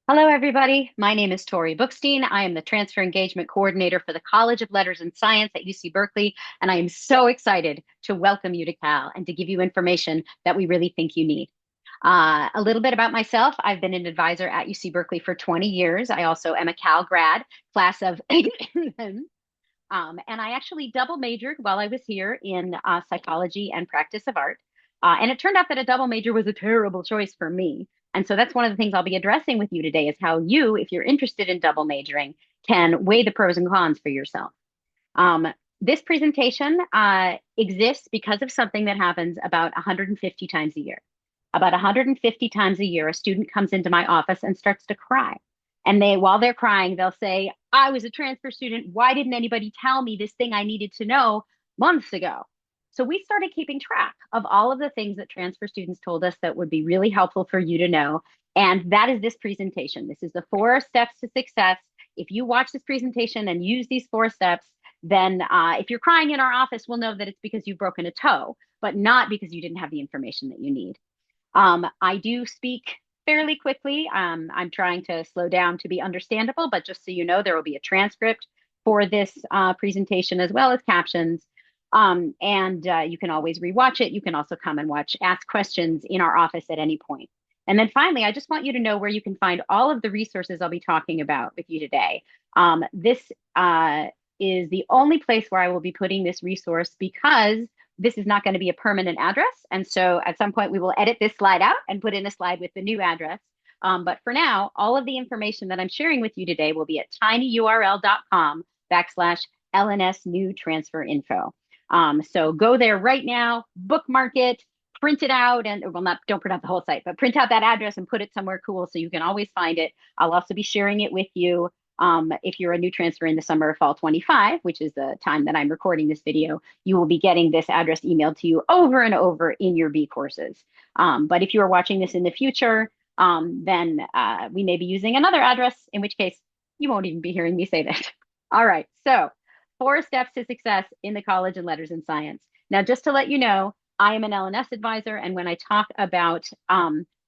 Hello, everybody. My name is Torey Bookstein. I am the Transfer Engagement Coordinator for the College of Letters and Science at UC Berkeley, and I am so excited to welcome you to Cal and to give you information that we really think you need. A little bit about myself. I've been an advisor at UC Berkeley for 20 years. I also am a Cal grad, class of, and I actually double majored while I was here in psychology and practice of art. And it turned out that a double major was a terrible choice for me. And so that's one of the things I'll be addressing with you today is how you, if you're interested in double majoring, can weigh the pros and cons for yourself. Um, this presentation exists because of something that happens about 150 times a year. About 150 times a year, a student comes into my office and starts to cry. And while they're crying, they'll say, I was a transfer student. Why didn't anybody tell me this thing I needed to know months ago? So we started keeping track of all of the things that transfer students told us that would be really helpful for you to know. And that is this presentation. This is the 4 steps to success. If you watch this presentation and use these 4 steps, then if you're crying in our office, we'll know that it's because you've broken a toe, but not because you didn't have the information that you need. I do speak fairly quickly. I'm trying to slow down to be understandable, but just so you know, there will be a transcript for this presentation as well as captions. And you can always rewatch it. You can also come and ask questions in our office at any point. And then finally, I just want you to know where you can find all of the resources I'll be talking about with you today. This is the only place where I will be putting this resource because this is not going to be a permanent address. And so at some point, we will edit this slide out and put in a slide with the new address. But for now, all of the information that I'm sharing with you today will be at tinyurl.com/LNS new transfer info. So go there right now, bookmark it, print it out, and well, not don't print out the whole site, but print out that address and put it somewhere cool so you can always find it. I'll also be sharing it with you if you're a new transfer in the summer or fall 25, which is the time that I'm recording this video. You will be getting this address emailed to you over and over in your B courses. But if you are watching this in the future, then we may be using another address, in which case you won't even be hearing me say that. All right, so 4 steps to success in the College of Letters and Science. Now, just to let you know, I am an LNS advisor, and when I talk about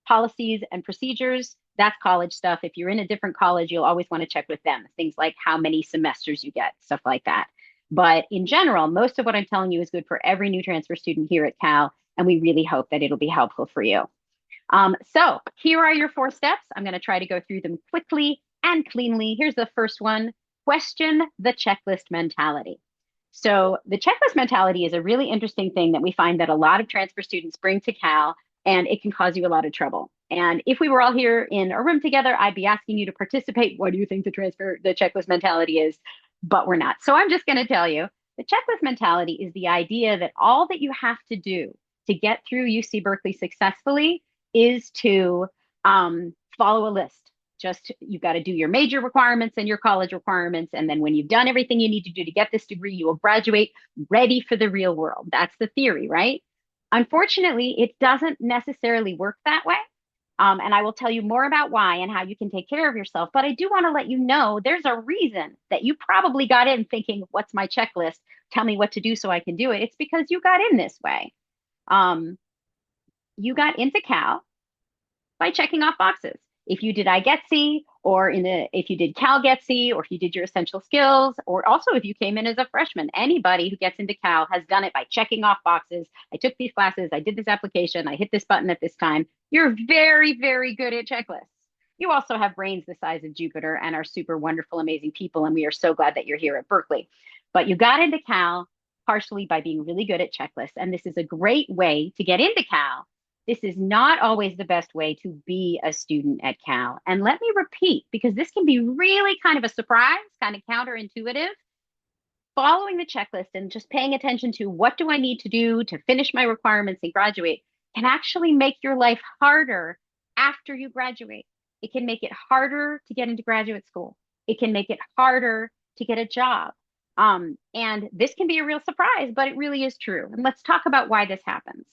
policies and procedures, that's college stuff. If you're in a different college, you'll always want to check with them. Things like how many semesters you get, stuff like that. But in general, most of what I'm telling you is good for every new transfer student here at Cal, and we really hope that it'll be helpful for you. So here are your 4 steps. I'm going to try to go through them quickly and cleanly. Here's the first one. Question the checklist mentality. So the checklist mentality is a really interesting thing that we find that a lot of transfer students bring to Cal, and it can cause you a lot of trouble. And if we were all here in a room together, I'd be asking you to participate. What do you think the checklist mentality is? But we're not. So I'm just going to tell you the checklist mentality is the idea that all that you have to do to get through UC Berkeley successfully is to follow a list. Just you've got to do your major requirements and your college requirements. And then when you've done everything you need to do to get this degree, you will graduate ready for the real world. That's the theory, right? Unfortunately, it doesn't necessarily work that way. And I will tell you more about why and how you can take care of yourself. But I do want to let you know there's a reason that you probably got in thinking, what's my checklist? Tell me what to do so I can do it. It's because you got in this way. You got into Cal by checking off boxes. If you did iGETC, or if you did CalGETC, or if you did your essential skills, or also if you came in as a freshman, anybody who gets into Cal has done it by checking off boxes. I took these classes, I did this application, I hit this button at this time. You're very, very good at checklists. You also have brains the size of Jupiter and are super wonderful, amazing people, and we are so glad that you're here at Berkeley. But you got into Cal partially by being really good at checklists, and this is a great way to get into Cal. This is not always the best way to be a student at Cal. And let me repeat, because this can be really kind of a surprise, kind of counterintuitive. Following the checklist and just paying attention to what do I need to do to finish my requirements and graduate can actually make your life harder after you graduate. It can make it harder to get into graduate school. It can make it harder to get a job. And this can be a real surprise, but it really is true. And let's talk about why this happens.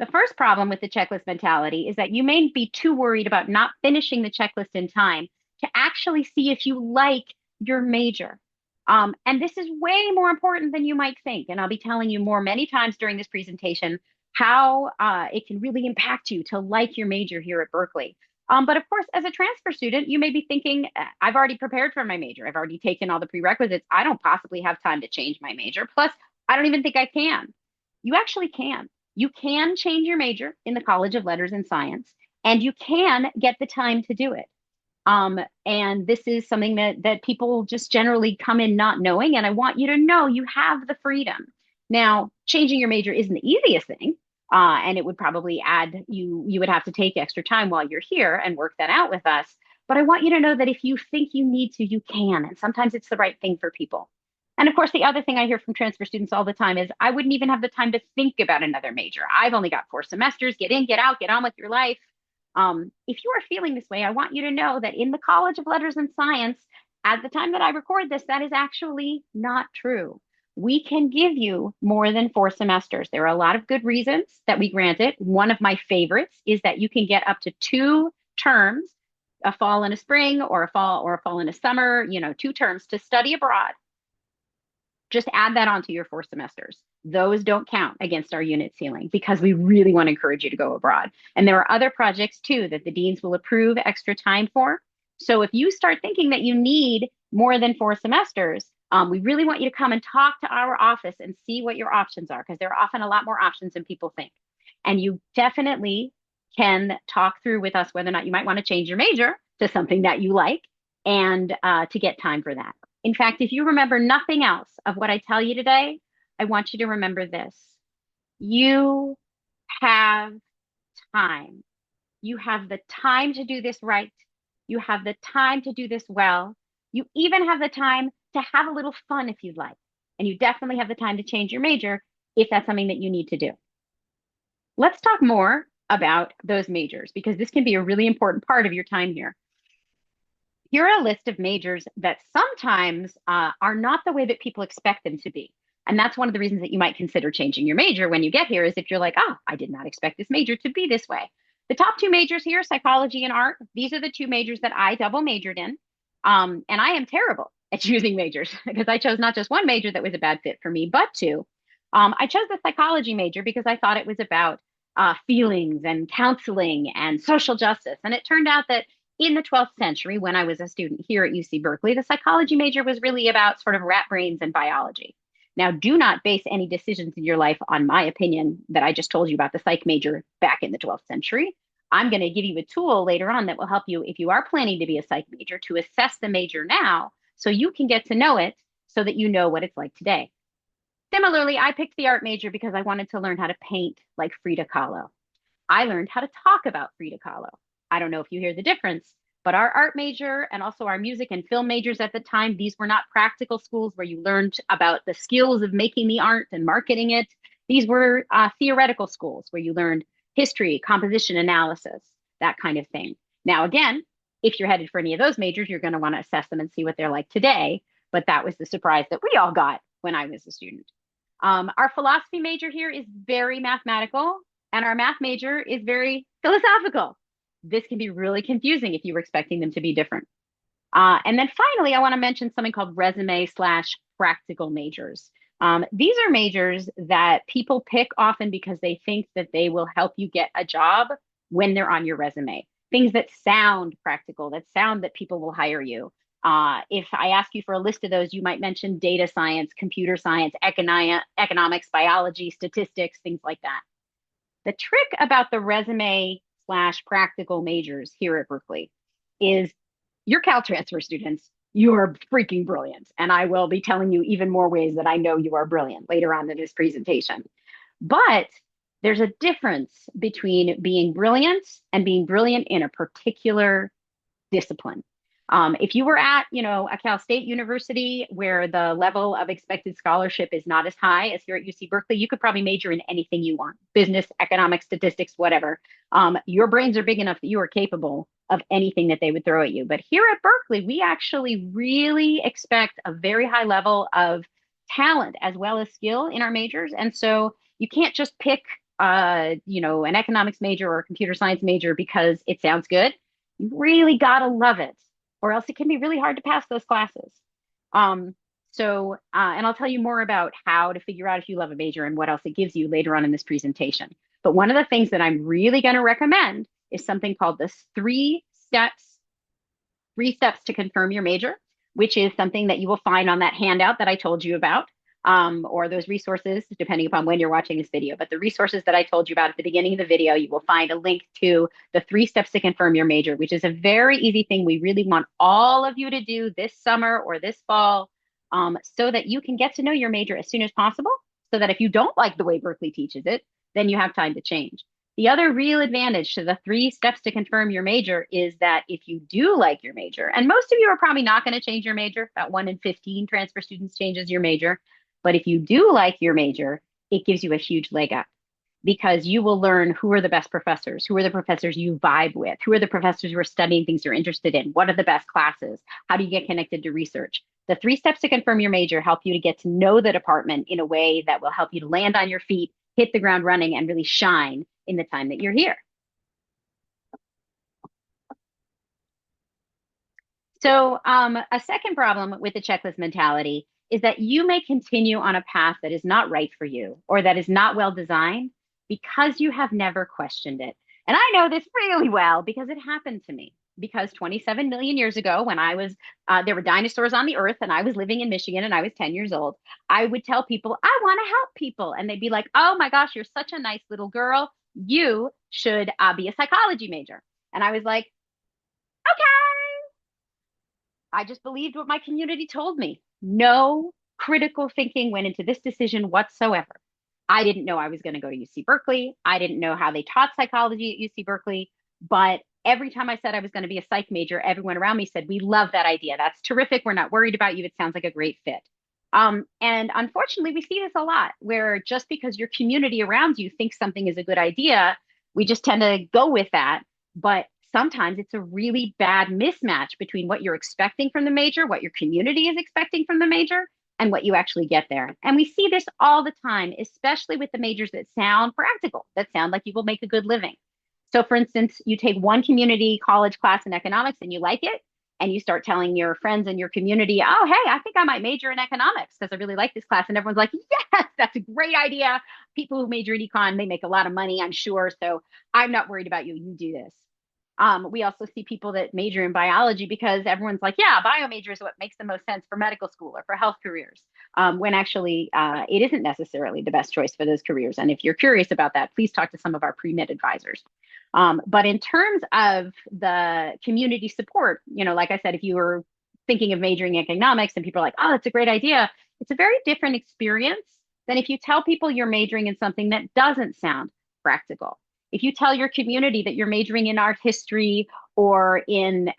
The first problem with the checklist mentality is that you may be too worried about not finishing the checklist in time to actually see if you like your major. And this is way more important than you might think. And I'll be telling you more many times during this presentation how it can really impact you to like your major here at Berkeley. But of course, as a transfer student, you may be thinking, I've already prepared for my major. I've already taken all the prerequisites. I don't possibly have time to change my major. Plus, I don't even think I can. You actually can. You can change your major in the College of Letters and Science, and you can get the time to do it. And this is something that people just generally come in not knowing. And I want you to know you have the freedom. Now, changing your major isn't the easiest thing. And it would probably add you would have to take extra time while you're here and work that out with us. But I want you to know that if you think you need to, you can. And sometimes it's the right thing for people. And of course, the other thing I hear from transfer students all the time is I wouldn't even have the time to think about another major. I've only got 4 semesters. Get in, get out, get on with your life. If you are feeling this way, I want you to know that in the College of Letters and Science, at the time that I record this, that is actually not true. We can give you more than 4 semesters. There are a lot of good reasons that we grant it. One of my favorites is that you can get up to 2 terms, a fall and a spring, or a fall and a summer, 2 terms to study abroad. Just add that onto your 4 semesters. Those don't count against our unit ceiling because we really want to encourage you to go abroad. And there are other projects too that the deans will approve extra time for. So if you start thinking that you need more than 4 semesters, we really want you to come and talk to our office and see what your options are, because there are often a lot more options than people think. And you definitely can talk through with us whether or not you might want to change your major to something that you like, and to get time for that. In fact, if you remember nothing else of what I tell you today, I want you to remember this. You have time. You have the time to do this right. You have the time to do this well. You even have the time to have a little fun if you'd like. And you definitely have the time to change your major if that's something that you need to do. Let's talk more about those majors, because this can be a really important part of your time here. Here are a list of majors that sometimes are not the way that people expect them to be. And that's one of the reasons that you might consider changing your major when you get here, is if you're like, oh, I did not expect this major to be this way. The top 2 majors here, psychology and art, these are the 2 majors that I double majored in. And I am terrible at choosing majors because I chose not just one major that was a bad fit for me, but 2. I chose the psychology major because I thought it was about feelings and counseling and social justice. And it turned out that in the 12th century, when I was a student here at UC Berkeley, the psychology major was really about sort of rat brains and biology. Now, do not base any decisions in your life on my opinion that I just told you about the psych major back in the 12th century. I'm going to give you a tool later on that will help you, if you are planning to be a psych major, to assess the major now so you can get to know it so that you know what it's like today. Similarly, I picked the art major because I wanted to learn how to paint like Frida Kahlo. I learned how to talk about Frida Kahlo. I don't know if you hear the difference, but our art major and also our music and film majors at the time, these were not practical schools where you learned about the skills of making the art and marketing it. These were theoretical schools where you learned history, composition analysis, that kind of thing. Now, again, if you're headed for any of those majors, you're going to want to assess them and see what they're like today. But that was the surprise that we all got when I was a student. Our philosophy major here is very mathematical, and our math major is very philosophical. This can be really confusing if you were expecting them to be different. And then finally, I want to mention something called resume/practical majors. These are majors that people pick often because they think that they will help you get a job when they're on your resume. Things that sound practical, that sound that people will hire you. If I ask you for a list of those, you might mention data science, computer science, economics, biology, statistics, things like that. The trick about the resume/practical majors here at Berkeley is your CalTransfer students, you are freaking brilliant. And I will be telling you even more ways that I know you are brilliant later on in this presentation. But there's a difference between being brilliant and being brilliant in a particular discipline. If you were at, a Cal State University where the level of expected scholarship is not as high as here at UC Berkeley, you could probably major in anything you want, business, economics, statistics, whatever. Your brains are big enough that you are capable of anything that they would throw at you. But here at Berkeley, we actually really expect a very high level of talent as well as skill in our majors. And so you can't just pick, an economics major or a computer science major because it sounds good. You really got to love it, or else it can be really hard to pass those classes. And I'll tell you more about how to figure out if you love a major and what else it gives you later on in this presentation. But one of the things that I'm really going to recommend is something called the three steps to confirm your major, which is something that you will find on that handout that I told you about, or those resources, depending upon when you're watching this video. But the resources that I told you about at the beginning of the video, you will find a link to the 3 steps to confirm your major, which is a very easy thing we really want all of you to do this summer or this fall, so that you can get to know your major as soon as possible, so that if you don't like the way Berkeley teaches it, then you have time to change. The other real advantage to the 3 steps to confirm your major is that if you do like your major, and most of you are probably not going to change your major, about 1 in 15 transfer students changes your major. But if you do like your major, it gives you a huge leg up because you will learn who are the best professors, who are the professors you vibe with, who are the professors who are studying things you're interested in, what are the best classes, how do you get connected to research. The 3 steps to confirm your major help you to get to know the department in a way that will help you to land on your feet, hit the ground running, and really shine in the time that you're here. So a second problem with the checklist mentality is that you may continue on a path that is not right for you or that is not well designed because you have never questioned it. And I know this really well because it happened to me. Because 27 million years ago, when there were dinosaurs on the earth and I was living in Michigan and I was 10 years old, I would tell people, I want to help people. And they'd be like, oh my gosh, you're such a nice little girl. You should be a psychology major. And I was like, okay. I just believed what my community told me. No critical thinking went into this decision whatsoever. I didn't know I was going to go to UC Berkeley. I didn't know how they taught psychology at UC Berkeley. But every time I said I was going to be a psych major, everyone around me said, we love that idea. That's terrific. We're not worried about you. It sounds like a great fit. And unfortunately, we see this a lot where just because your community around you thinks something is a good idea, we just tend to go with that. But sometimes it's a really bad mismatch between what you're expecting from the major, what your community is expecting from the major, and what you actually get there. And we see this all the time, especially with the majors that sound practical, that sound like you will make a good living. So for instance, you take one community college class in economics and you like it, and you start telling your friends in your community, oh, hey, I think I might major in economics because I really like this class. And everyone's like, yes, that's a great idea. People who major in econ, they make a lot of money, I'm sure. So I'm not worried about you. You do this. We also see people that major in biology because everyone's like, yeah, bio major is what makes the most sense for medical school or for health careers, when actually it isn't necessarily the best choice for those careers. And if you're curious about that, please talk to some of our pre-med advisors. But in terms of the community support, like I said, if you were thinking of majoring in economics and people are like, oh, that's a great idea, it's a very different experience than if you tell people you're majoring in something that doesn't sound practical. If you tell your community that you're majoring in art history or in,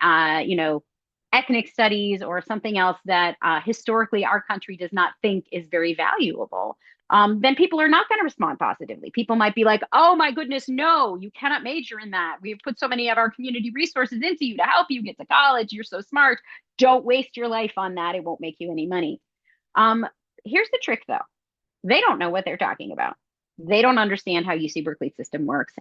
ethnic studies or something else that historically our country does not think is very valuable, then people are not going to respond positively. People might be like, oh my goodness, no, you cannot major in that. We've put so many of our community resources into you to help you get to college. You're so smart. Don't waste your life on that. It won't make you any money. Here's the trick though. They don't know what they're talking about. They don't understand how UC Berkeley's system works.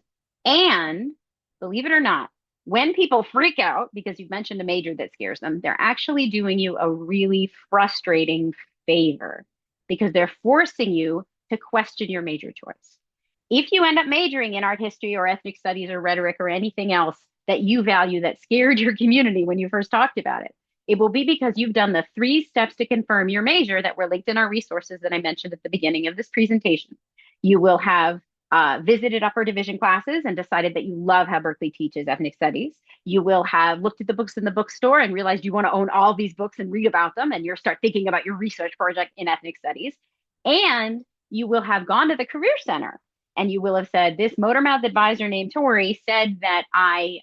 And believe it or not, when people freak out because you've mentioned a major that scares them, they're actually doing you a really frustrating favor because they're forcing you to question your major choice. If you end up majoring in art history or ethnic studies or rhetoric or anything else that you value that scared your community when you first talked about it, it will be because you've done the 3 steps to confirm your major that were linked in our resources that I mentioned at the beginning of this presentation. You will have visited upper division classes and decided that you love how Berkeley teaches ethnic studies. You will have looked at the books in the bookstore and realized you want to own all these books and read about them, and you'll start thinking about your research project in ethnic studies. And you will have gone to the Career Center and you will have said, this motor mouth advisor named Torey said that I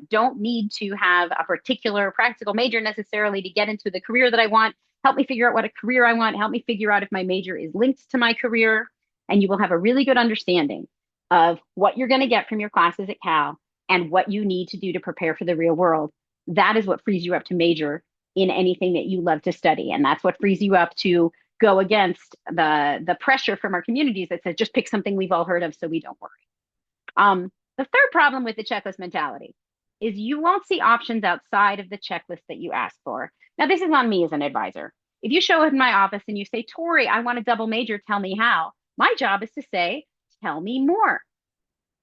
don't need to have a particular practical major necessarily to get into the career that I want. Help me figure out what a career I want. Help me figure out if my major is linked to my career. And you will have a really good understanding of what you're going to get from your classes at Cal and what you need to do to prepare for the real world. That is what frees you up to major in anything that you love to study. And that's what frees you up to go against the pressure from our communities that says, just pick something we've all heard of so we don't worry. The third problem with the checklist mentality is you won't see options outside of the checklist that you asked for. Now, this is on me as an advisor. If you show up in my office and you say, Torey, I want a double major, tell me how. My job is to say, tell me more.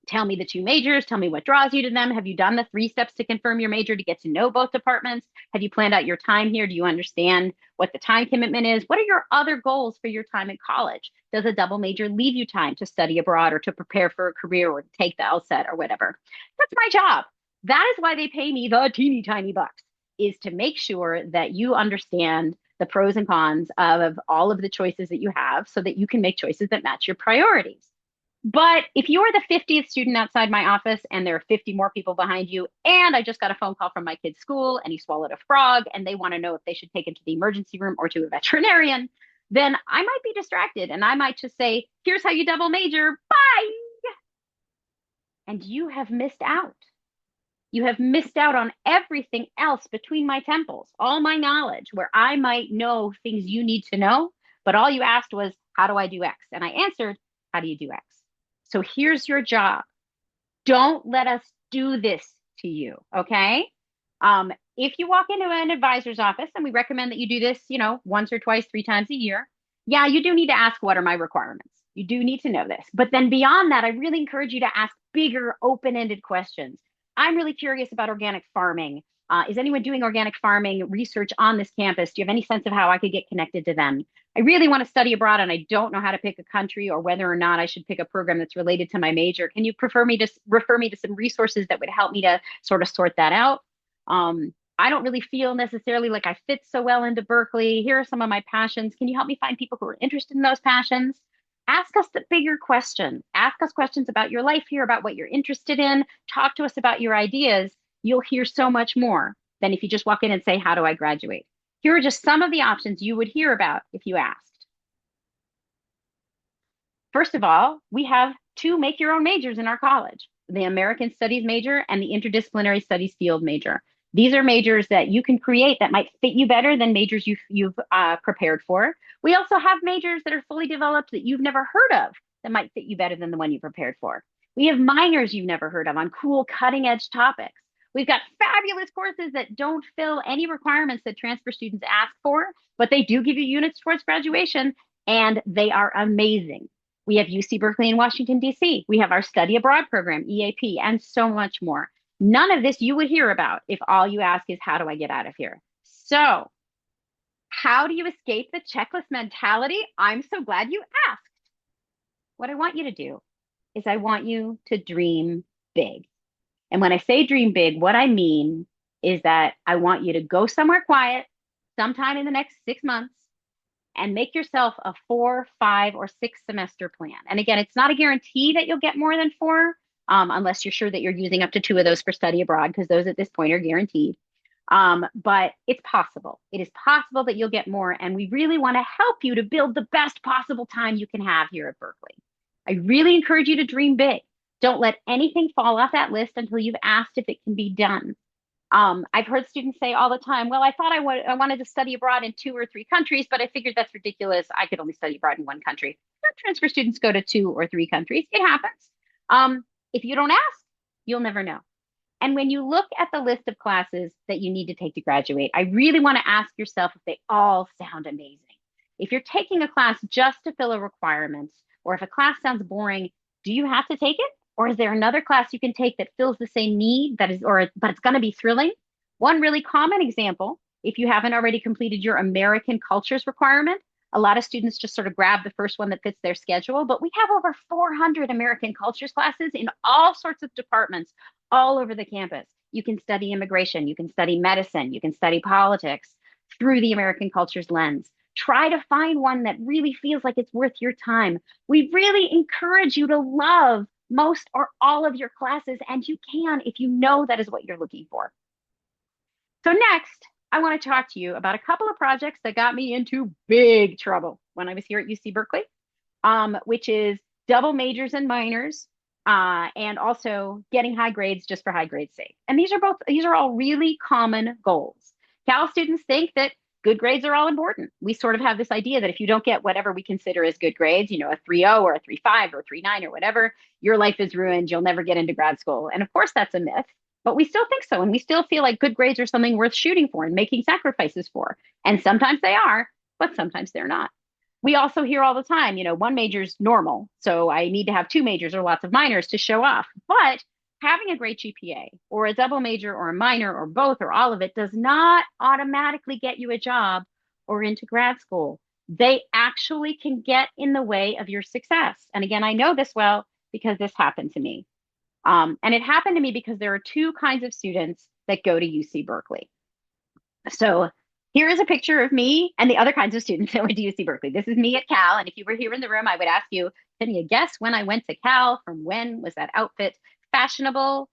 Tell me the two majors. Tell me what draws you to them. Have you done the 3 steps to confirm your major to get to know both departments? Have you planned out your time here? Do you understand what the time commitment is? What are your other goals for your time in college? Does a double major leave you time to study abroad or to prepare for a career or to take the LSAT or whatever? That's my job. That is why they pay me the teeny tiny bucks, is to make sure that you understand the pros and cons of all of the choices that you have so that you can make choices that match your priorities. But if you are the 50th student outside my office and there are 50 more people behind you, and I just got a phone call from my kid's school and he swallowed a frog and they want to know if they should take him to the emergency room or to a veterinarian, then I might be distracted and I might just say, here's how you double major. Bye. And you have missed out. You have missed out on everything else between my temples, all my knowledge, where I might know things you need to know. But all you asked was, how do I do X? And I answered, how do you do X? So here's your job. Don't let us do this to you, okay? If you walk into an advisor's office, and we recommend that you do this, once or twice, 3 times a year, yeah, you do need to ask, what are my requirements? You do need to know this. But then beyond that, I really encourage you to ask bigger, open-ended questions. I'm really curious about organic farming. Is anyone doing organic farming research on this campus? Do you have any sense of how I could get connected to them? I really want to study abroad and I don't know how to pick a country or whether or not I should pick a program that's related to my major. Can you refer me to some resources that would help me to sort of sort that out? I don't really feel necessarily like I fit so well into Berkeley. Here are some of my passions. Can you help me find people who are interested in those passions? Ask us the bigger questions. Ask us questions about your life here, about what you're interested in. Talk to us about your ideas. You'll hear so much more than if you just walk in and say, how do I graduate? Here are just some of the options you would hear about if you asked. First of all, we have 2 make your own majors in our college, the American Studies major and the Interdisciplinary Studies field major. These are majors that you can create that might fit you better than majors you've prepared for. We also have majors that are fully developed that you've never heard of that might fit you better than the one you prepared for. We have minors you've never heard of on cool cutting edge topics. We've got fabulous courses that don't fill any requirements that transfer students ask for, but they do give you units towards graduation, and they are amazing. We have UC Berkeley in Washington, D.C. We have our study abroad program, EAP, and so much more. None of this you would hear about if all you ask is, how do I get out of here? So, how do you escape the checklist mentality? I'm so glad you asked. What I want you to do is I want you to dream big. And when I say dream big, what I mean is that I want you to go somewhere quiet sometime in the next 6 months and make yourself a 4, 5, or 6 semester plan. And again, it's not a guarantee that you'll get more than 4, unless you're sure that you're using up to 2 of those for study abroad, because those at this point are guaranteed. But it's possible. It is possible that you'll get more. And we really want to help you to build the best possible time you can have here at Berkeley. I really encourage you to dream big. Don't let anything fall off that list until you've asked if it can be done. I've heard students say all the time, well, I thought I wanted to study abroad in 2 or 3 countries, but I figured that's ridiculous. I could only study abroad in 1 country. Transfer students go to 2 or 3 countries. It happens. If you don't ask, you'll never know. And when you look at the list of classes that you need to take to graduate, I really want to ask yourself if they all sound amazing. If you're taking a class just to fill a requirement, or if a class sounds boring, do you have to take it? Or is there another class you can take that fills the same need but it's going to be thrilling? One really common example, if you haven't already completed your American cultures requirement, a lot of students just sort of grab the first one that fits their schedule, but we have over 400 American cultures classes in all sorts of departments all over the campus. You can study immigration, you can study medicine, you can study politics through the American cultures lens. Try to find one that really feels like it's worth your time. We really encourage you to love most or all of your classes, and you can if you know that is what you're looking for. So next, I want to talk to you about a couple of projects that got me into big trouble when I was here at UC Berkeley, which is double majors and minors, and also getting high grades just for high grades' sake. And these are all really common goals. Cal students think that good grades are all important. We sort of have this idea that if you don't get whatever we consider as good grades, a 3.0 or a 3.5 or a 3.9 or whatever, your life is ruined. You'll never get into grad school. And of course, that's a myth, but we still think so. And we still feel like good grades are something worth shooting for and making sacrifices for. And sometimes they are, but sometimes they're not. we also hear all the time, one major's normal. So I need to have two majors or lots of minors to show off. But having a great GPA or a double major or a minor or both or all of it does not automatically get you a job or into grad school. They actually can get in the way of your success. And again, I know this well because this happened to me. And it happened to me because there are two kinds of students that go to UC Berkeley. So here is a picture of me and the other kinds of students that went to UC Berkeley. This is me at Cal. And if you were here in the room, I would ask you, can you guess when I went to Cal? From when was that outfit fashionable?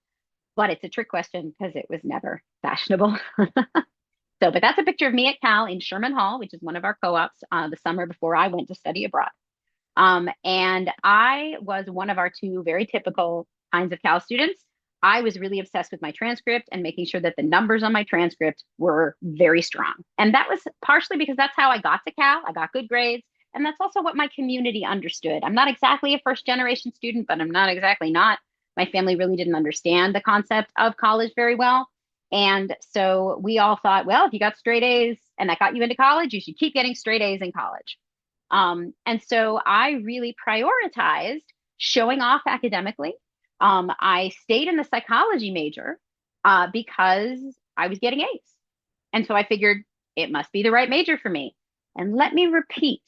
But it's a trick question because it was never fashionable. But that's a picture of me at Cal in Sherman Hall, which is one of our co-ops, the summer before I went to study abroad. And I was one of our two very typical kinds of Cal students. I was really obsessed with my transcript and making sure that the numbers on my transcript were very strong. And that was partially because that's how I got to Cal. I got good grades. And that's also what my community understood. I'm not exactly a first generation student, but I'm not exactly not. My family really didn't understand the concept of college very well. And so we all thought, well, if you got straight A's and that got you into college, you should keep getting straight A's in college. And so I really prioritized showing off academically. I stayed in the psychology major because I was getting A's. And so I figured it must be the right major for me. And let me repeat,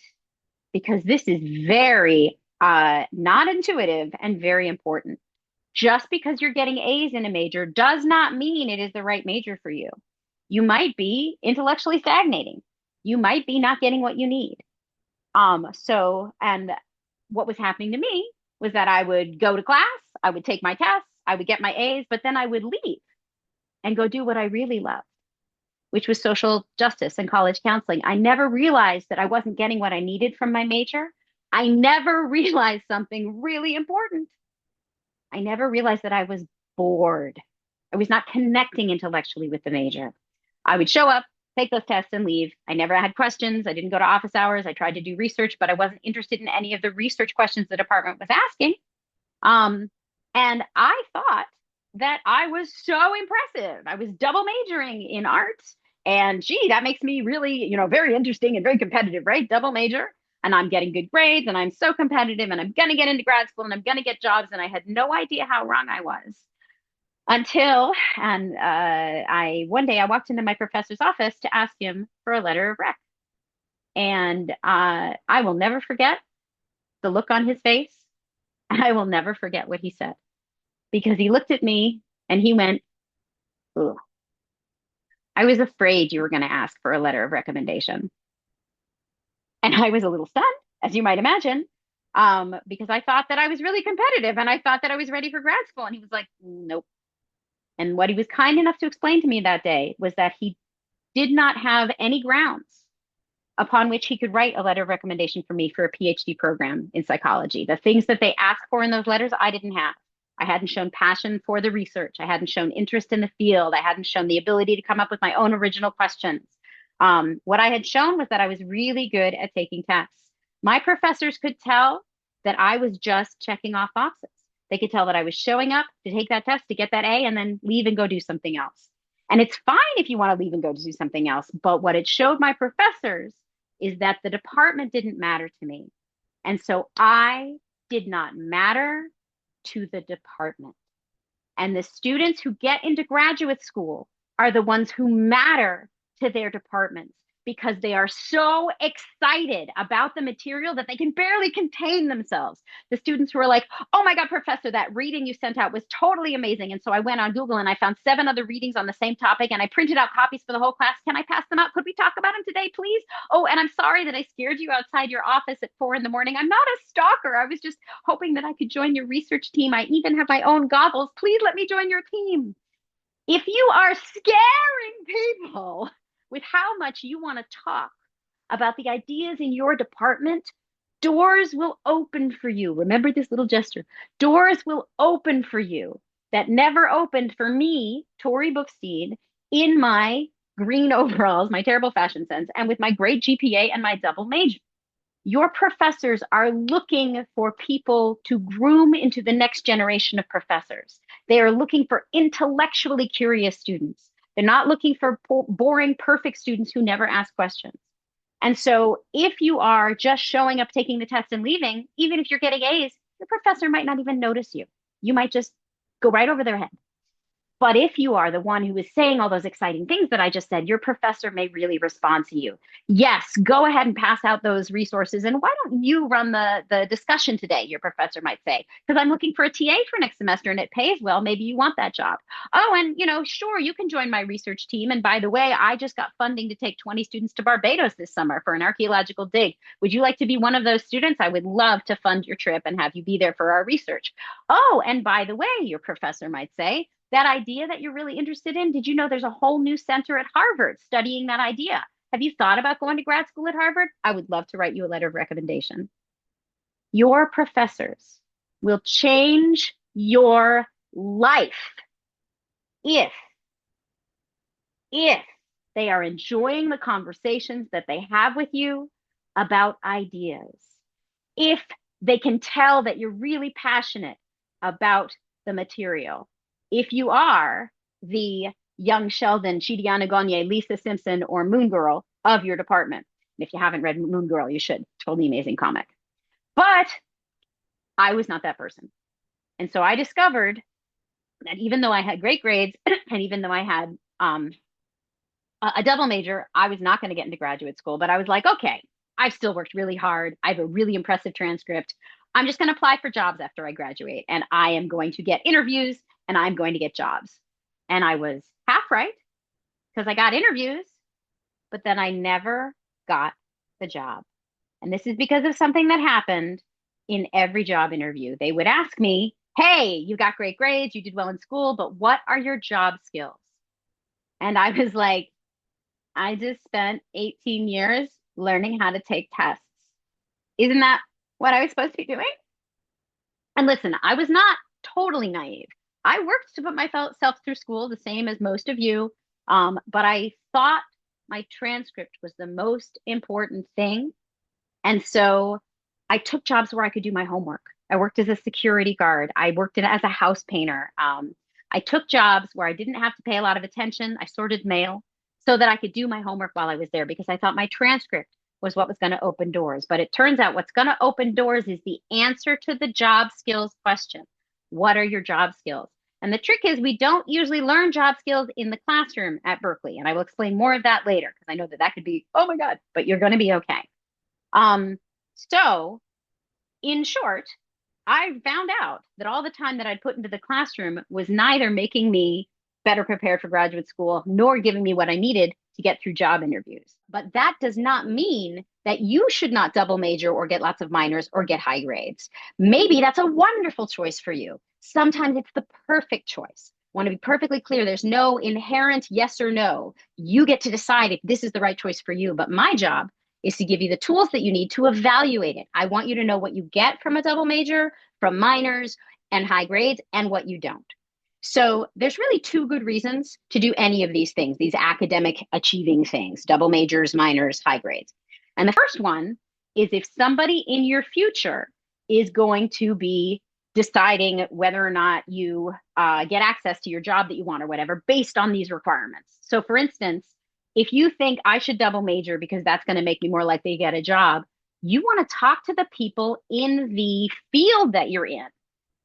because this is very not intuitive and very important. Just because you're getting A's in a major does not mean it is the right major for you. You might be intellectually stagnating. You might be not getting what you need. And what was happening to me was that I would go to class, I would take my tests, I would get my A's, but then I would leave and go do what I really loved, which was social justice and college counseling. I never realized that I wasn't getting what I needed from my major. I never realized something really important. I never realized that I was bored. I was not connecting intellectually with the major. I would show up, take those tests and leave. I never had questions. I didn't go to office hours. I tried to do research, but I wasn't interested in any of the research questions the department was asking. And I thought that I was so impressive. I was double majoring in arts. And gee, that makes me really, very interesting and very competitive, right? Double major. And I'm getting good grades and I'm so competitive and I'm going to get into grad school and I'm going to get jobs. And I had no idea how wrong I was until one day I walked into my professor's office to ask him for a letter of rec. And I will never forget the look on his face. I will never forget what he said because he looked at me and he went, "Ugh, I was afraid you were going to ask for a letter of recommendation." And I was a little stunned, as you might imagine, because I thought that I was really competitive and I thought that I was ready for grad school. And he was like, "Nope." And what he was kind enough to explain to me that day was that he did not have any grounds upon which he could write a letter of recommendation for me for a PhD program in psychology. The things that they asked for in those letters, I didn't have. I hadn't shown passion for the research. I hadn't shown interest in the field. I hadn't shown the ability to come up with my own original questions. What I had shown was that I was really good at taking tests. My professors could tell that I was just checking off boxes. They could tell that I was showing up to take that test, to get that A, and then leave and go do something else. And it's fine if you want to leave and go do something else. But what it showed my professors is that the department didn't matter to me. And so I did not matter to the department. And the students who get into graduate school are the ones who matter to their departments because they are so excited about the material that they can barely contain themselves. The students who are like, "Oh my God, professor, that reading you sent out was totally amazing." And so I went on Google and I found 7 other readings on the same topic and I printed out copies for the whole class. Can I pass them out? Could we talk about them today, please? Oh, and I'm sorry that I scared you outside your office at 4 a.m. I'm not a stalker. I was just hoping that I could join your research team. I even have my own goggles. Please let me join your team. If you are scaring people with how much you want to talk about the ideas in your department, doors will open for you. Remember this little gesture. Doors will open for you that never opened for me, Torey Bookstein, in my green overalls, my terrible fashion sense, and with my great GPA and my double major. Your professors are looking for people to groom into the next generation of professors. They are looking for intellectually curious students. They're not looking for boring, perfect students who never ask questions. And so if you are just showing up, taking the test and leaving, even if you're getting A's, your professor might not even notice you. You might just go right over their head. But if you are the one who is saying all those exciting things that I just said, your professor may really respond to you. Yes, go ahead and pass out those resources. And why don't you run the discussion today? Your professor might say, because I'm looking for a TA for next semester and it pays well. Maybe you want that job. Oh, and sure, you can join my research team. And by the way, I just got funding to take 20 students to Barbados this summer for an archaeological dig. Would you like to be one of those students? I would love to fund your trip and have you be there for our research. Oh, and by the way, your professor might say, that idea that you're really interested in, did you know there's a whole new center at Harvard studying that idea? Have you thought about going to grad school at Harvard? I would love to write you a letter of recommendation. Your professors will change your life if they are enjoying the conversations that they have with you about ideas. If they can tell that you're really passionate about the material. If you are the young Sheldon, Chidiana Gagne, Lisa Simpson, or Moon Girl of your department. And if you haven't read Moon Girl, you should. Totally amazing comic. But I was not that person. And so I discovered that even though I had great grades and even though I had a double major, I was not going to get into graduate school. But I was like, okay, I've still worked really hard. I have a really impressive transcript. I'm just going to apply for jobs after I graduate. And I am going to get interviews and I'm going to get jobs. And I was half right because I got interviews, but then I never got the job. And this is because of something that happened in every job interview. They would ask me, hey, you got great grades, you did well in school, but what are your job skills? And I was like, I just spent 18 years learning how to take tests. Isn't that what I was supposed to be doing? And listen, I was not totally naive. I worked to put myself through school the same as most of you. But I thought my transcript was the most important thing. And so I took jobs where I could do my homework. I worked as a security guard. I worked as a house painter. I took jobs where I didn't have to pay a lot of attention. I sorted mail so that I could do my homework while I was there because I thought my transcript was what was going to open doors. But it turns out what's going to open doors is the answer to the job skills question. What are your job skills? And the trick is we don't usually learn job skills in the classroom at Berkeley. And I will explain more of that later because I know that that could be, oh my God, but you're going to be okay. So in short, I found out that all the time that I'd put into the classroom was neither making me better prepared for graduate school nor giving me what I needed to get through job interviews. But that does not mean that you should not double major or get lots of minors or get high grades. Maybe that's a wonderful choice for you. Sometimes it's the perfect choice. I want to be perfectly clear. There's no inherent yes or no. You get to decide if this is the right choice for you. But my job is to give you the tools that you need to evaluate it. I want you to know what you get from a double major, from minors and high grades, and what you don't. So there's really two good reasons to do any of these things, these academic achieving things, double majors, minors, high grades. And the first one is if somebody in your future is going to be deciding whether or not you get access to your job that you want or whatever based on these requirements. So for instance, if you think I should double major because that's going to make me more likely to get a job, you want to talk to the people in the field that you're in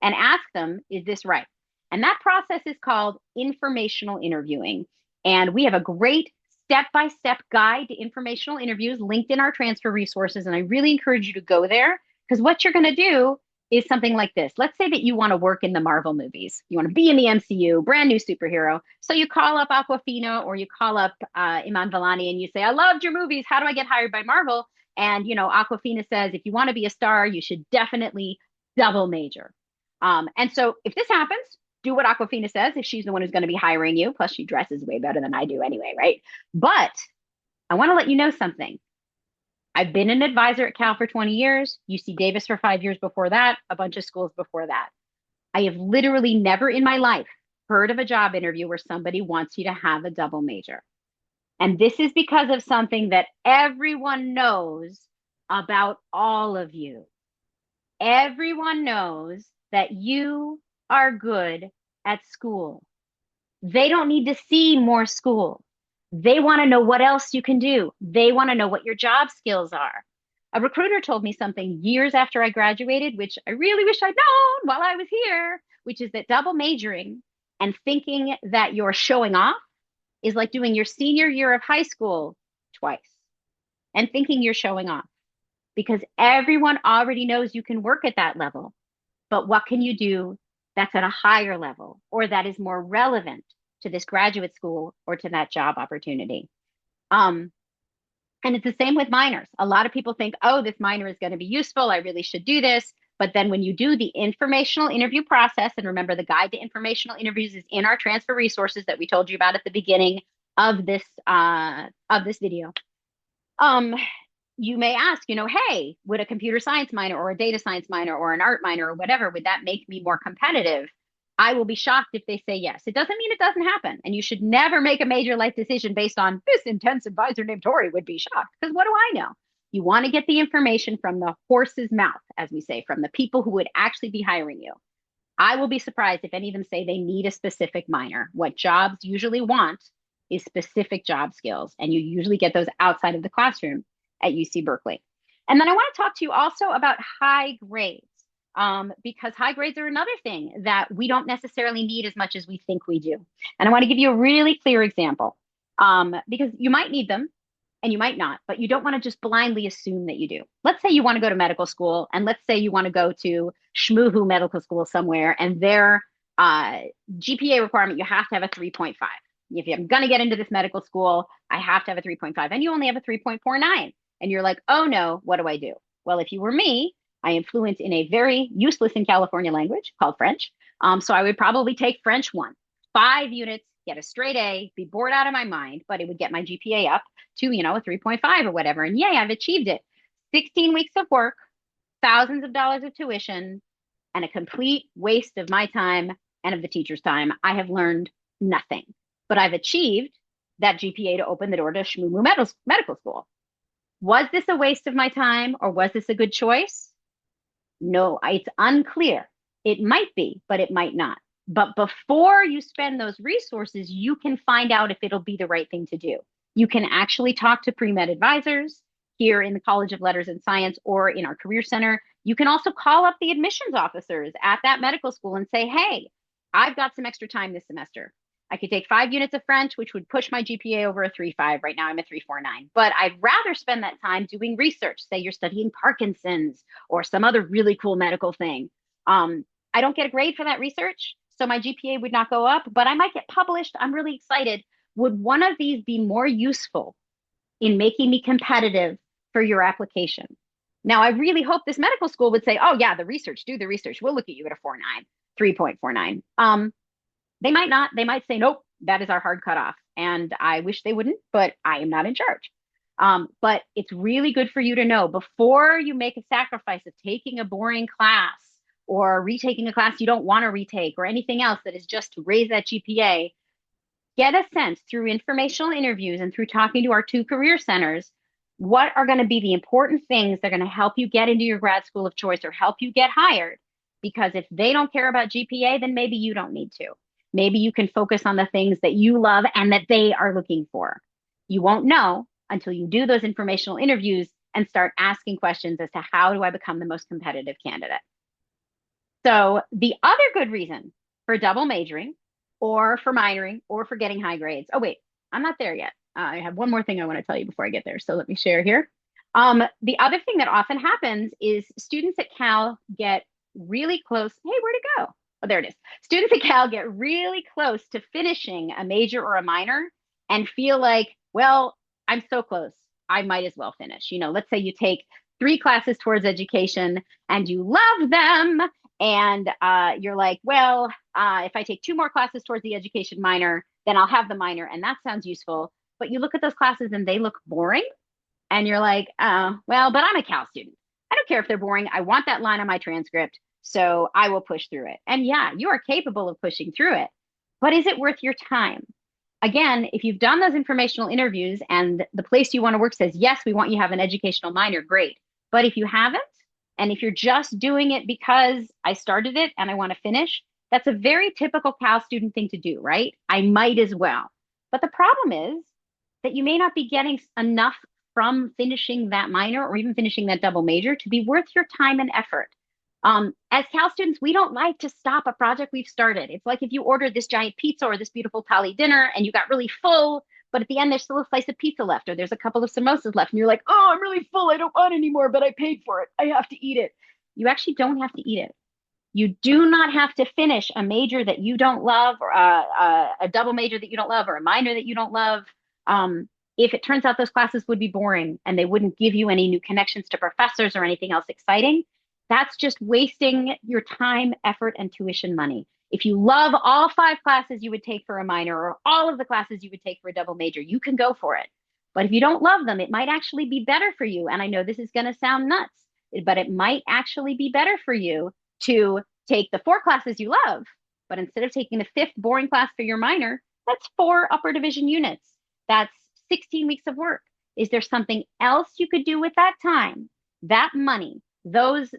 and ask them, is this right? And that process is called informational interviewing. And we have a great step-by-step guide to informational interviews linked in our transfer resources. And I really encourage you to go there because what you're going to do is something like this. Let's say that you want to work in the Marvel movies. You want to be in the MCU, brand new superhero. So you call up Awkwafina or you call up Iman Vellani and you say, I loved your movies. How do I get hired by Marvel? And, Awkwafina says, if you want to be a star, you should definitely double major. And so if this happens, do what Awkwafina says if she's the one who's going to be hiring you. Plus, she dresses way better than I do anyway, right? But I want to let you know something. I've been an advisor at Cal for 20 years, UC Davis for 5 years before that, a bunch of schools before that. I have literally never in my life heard of a job interview where somebody wants you to have a double major. And this is because of something that everyone knows about all of you. Everyone knows that you are good at school. They don't need to see more school. They want to know what else you can do. They want to know what your job skills are. A recruiter told me something years after I graduated, which I really wish I'd known while I was here, which is that double majoring and thinking that you're showing off is like doing your senior year of high school twice and thinking you're showing off because everyone already knows you can work at that level. But what can you do that's at a higher level or that is more relevant to this graduate school or to that job opportunity? Um, and it's the same with minors. A lot of people think, oh, this minor is going to be useful. I really should do this. But then when you do the informational interview process, and remember the guide to informational interviews is in our transfer resources that we told you about at the beginning of this video. You may ask, hey, would a computer science minor or a data science minor or an art minor or whatever, would that make me more competitive? I will be shocked if they say yes. It doesn't mean it doesn't happen. And you should never make a major life decision based on this intense advisor named Torey would be shocked. Because what do I know? You want to get the information from the horse's mouth, as we say, from the people who would actually be hiring you. I will be surprised if any of them say they need a specific minor. What jobs usually want is specific job skills, and you usually get those outside of the classroom at UC Berkeley. And then I want to talk to you also about high grades, because high grades are another thing that we don't necessarily need as much as we think we do. And I want to give you a really clear example, because you might need them and you might not, but you don't want to just blindly assume that you do. Let's say you want to go to medical school, and let's say you want to go to Schmoohoo Medical School somewhere, and their GPA requirement, you have to have a 3.5. If I'm going to get into this medical school, I have to have a 3.5, and you only have a 3.49. And you're like, oh no, what do I do? Well, if you were me, I am fluent in a very useless in California language called French. So I would probably take French 1, 5 units, get a straight A, be bored out of my mind, but it would get my GPA up to, a 3.5 or whatever. And yay, I've achieved it. 16 weeks of work, thousands of dollars of tuition, and a complete waste of my time and of the teacher's time. I have learned nothing, but I've achieved that GPA to open the door to Shmoo Medical School. Was this a waste of my time or was this a good choice? No, it's unclear. It might be, but it might not. But before you spend those resources, you can find out if it'll be the right thing to do. You can actually talk to pre-med advisors here in the College of Letters and Science or in our Career Center. You can also call up the admissions officers at that medical school and say, hey, I've got some extra time this semester. I could take 5 units of French, which would push my GPA over a 3.5. Right now, I'm a 3.49. But I'd rather spend that time doing research. Say you're studying Parkinson's or some other really cool medical thing. I don't get a grade for that research, so my GPA would not go up, but I might get published. I'm really excited. Would one of these be more useful in making me competitive for your application? Now, I really hope this medical school would say, oh, yeah, the research, do the research. We'll look at you at a 3.49. They might not. They might say, nope, that is our hard cutoff. And I wish they wouldn't, but I am not in charge. But it's really good for you to know before you make a sacrifice of taking a boring class or retaking a class you don't want to retake or anything else that is just to raise that GPA. Get a sense through informational interviews and through talking to our 2 career centers, what are going to be the important things that are going to help you get into your grad school of choice or help you get hired. Because if they don't care about GPA, then maybe you don't need to. Maybe you can focus on the things that you love and that they are looking for. You won't know until you do those informational interviews and start asking questions as to how do I become the most competitive candidate. So the other good reason for double majoring or for minoring or for getting high grades. Oh, wait, I'm not there yet. I have one more thing I want to tell you before I get there. So let me share here. The other thing that often happens is students at Cal get really close. Hey, where'd it go? Oh, there it is. Students at Cal get really close to finishing a major or a minor and feel like, well, I'm so close. I might as well finish. Let's say you take 3 classes towards education and you love them. And you're like, well, if I take 2 more classes towards the education minor, then I'll have the minor. And that sounds useful. But you look at those classes and they look boring. And you're like, well, but I'm a Cal student. I don't care if they're boring. I want that line on my transcript. So I will push through it. And yeah, you are capable of pushing through it. But is it worth your time? Again, if you've done those informational interviews and the place you want to work says, yes, we want you to have an educational minor, great. But if you haven't, and if you're just doing it because I started it and I want to finish, that's a very typical Cal student thing to do, right? I might as well. But the problem is that you may not be getting enough from finishing that minor or even finishing that double major to be worth your time and effort. As Cal students, we don't like to stop a project we've started. It's like if you ordered this giant pizza or this beautiful Thai dinner and you got really full, but at the end there's still a slice of pizza left or there's a couple of samosas left, and you're like, oh, I'm really full. I don't want anymore, but I paid for it. I have to eat it. You actually don't have to eat it. You do not have to finish a major that you don't love, or a double major that you don't love, or a minor that you don't love. Um, if it turns out those classes would be boring and they wouldn't give you any new connections to professors or anything else exciting, that's just wasting your time, effort, and tuition money. If you love all 5 classes you would take for a minor or all of the classes you would take for a double major, you can go for it. But if you don't love them, it might actually be better for you. And I know this is going to sound nuts, but it might actually be better for you to take the 4 classes you love, but instead of taking the 5th boring class for your minor, that's 4 upper division units. That's 16 weeks of work. Is there something else you could do with that time, that money, those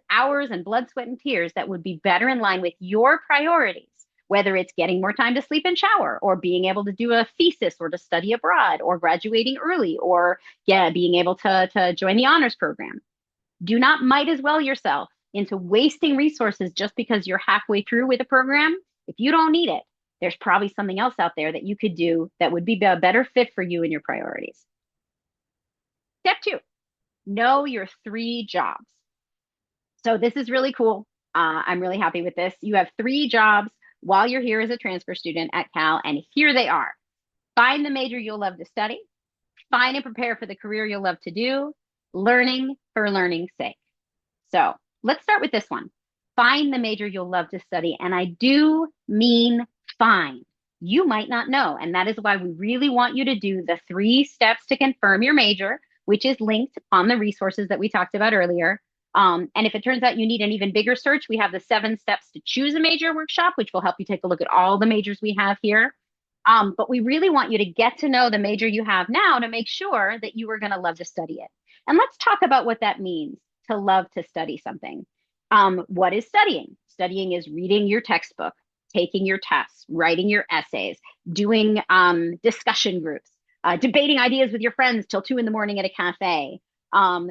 hours and blood, sweat, and tears that would be better in line with your priorities, whether it's getting more time to sleep and shower, or being able to do a thesis or to study abroad, or graduating early, or being able to join the honors program. Do not might as well yourself into wasting resources just because you're halfway through with a program. If you don't need it, there's probably something else out there that you could do that would be a better fit for you and your priorities. Step 2, know your 3 jobs. So this is really cool. I'm really happy with this. You have 3 jobs while you're here as a transfer student at Cal, and here they are. Find the major you'll love to study, find and prepare for the career you'll love to do, learning for learning's sake. So let's start with this one. Find the major you'll love to study. And I do mean find. You might not know. And that is why we really want you to do the 3 steps to confirm your major, which is linked on the resources that we talked about earlier. And if it turns out you need an even bigger search, we have the 7 steps to choose a major workshop, which will help you take a look at all the majors we have here. But we really want you to get to know the major you have now to make sure that you are going to love to study it. And let's talk about what that means to love to study something. What is studying? Studying is reading your textbook, taking your tests, writing your essays, doing discussion groups, debating ideas with your friends till 2 a.m. at a cafe,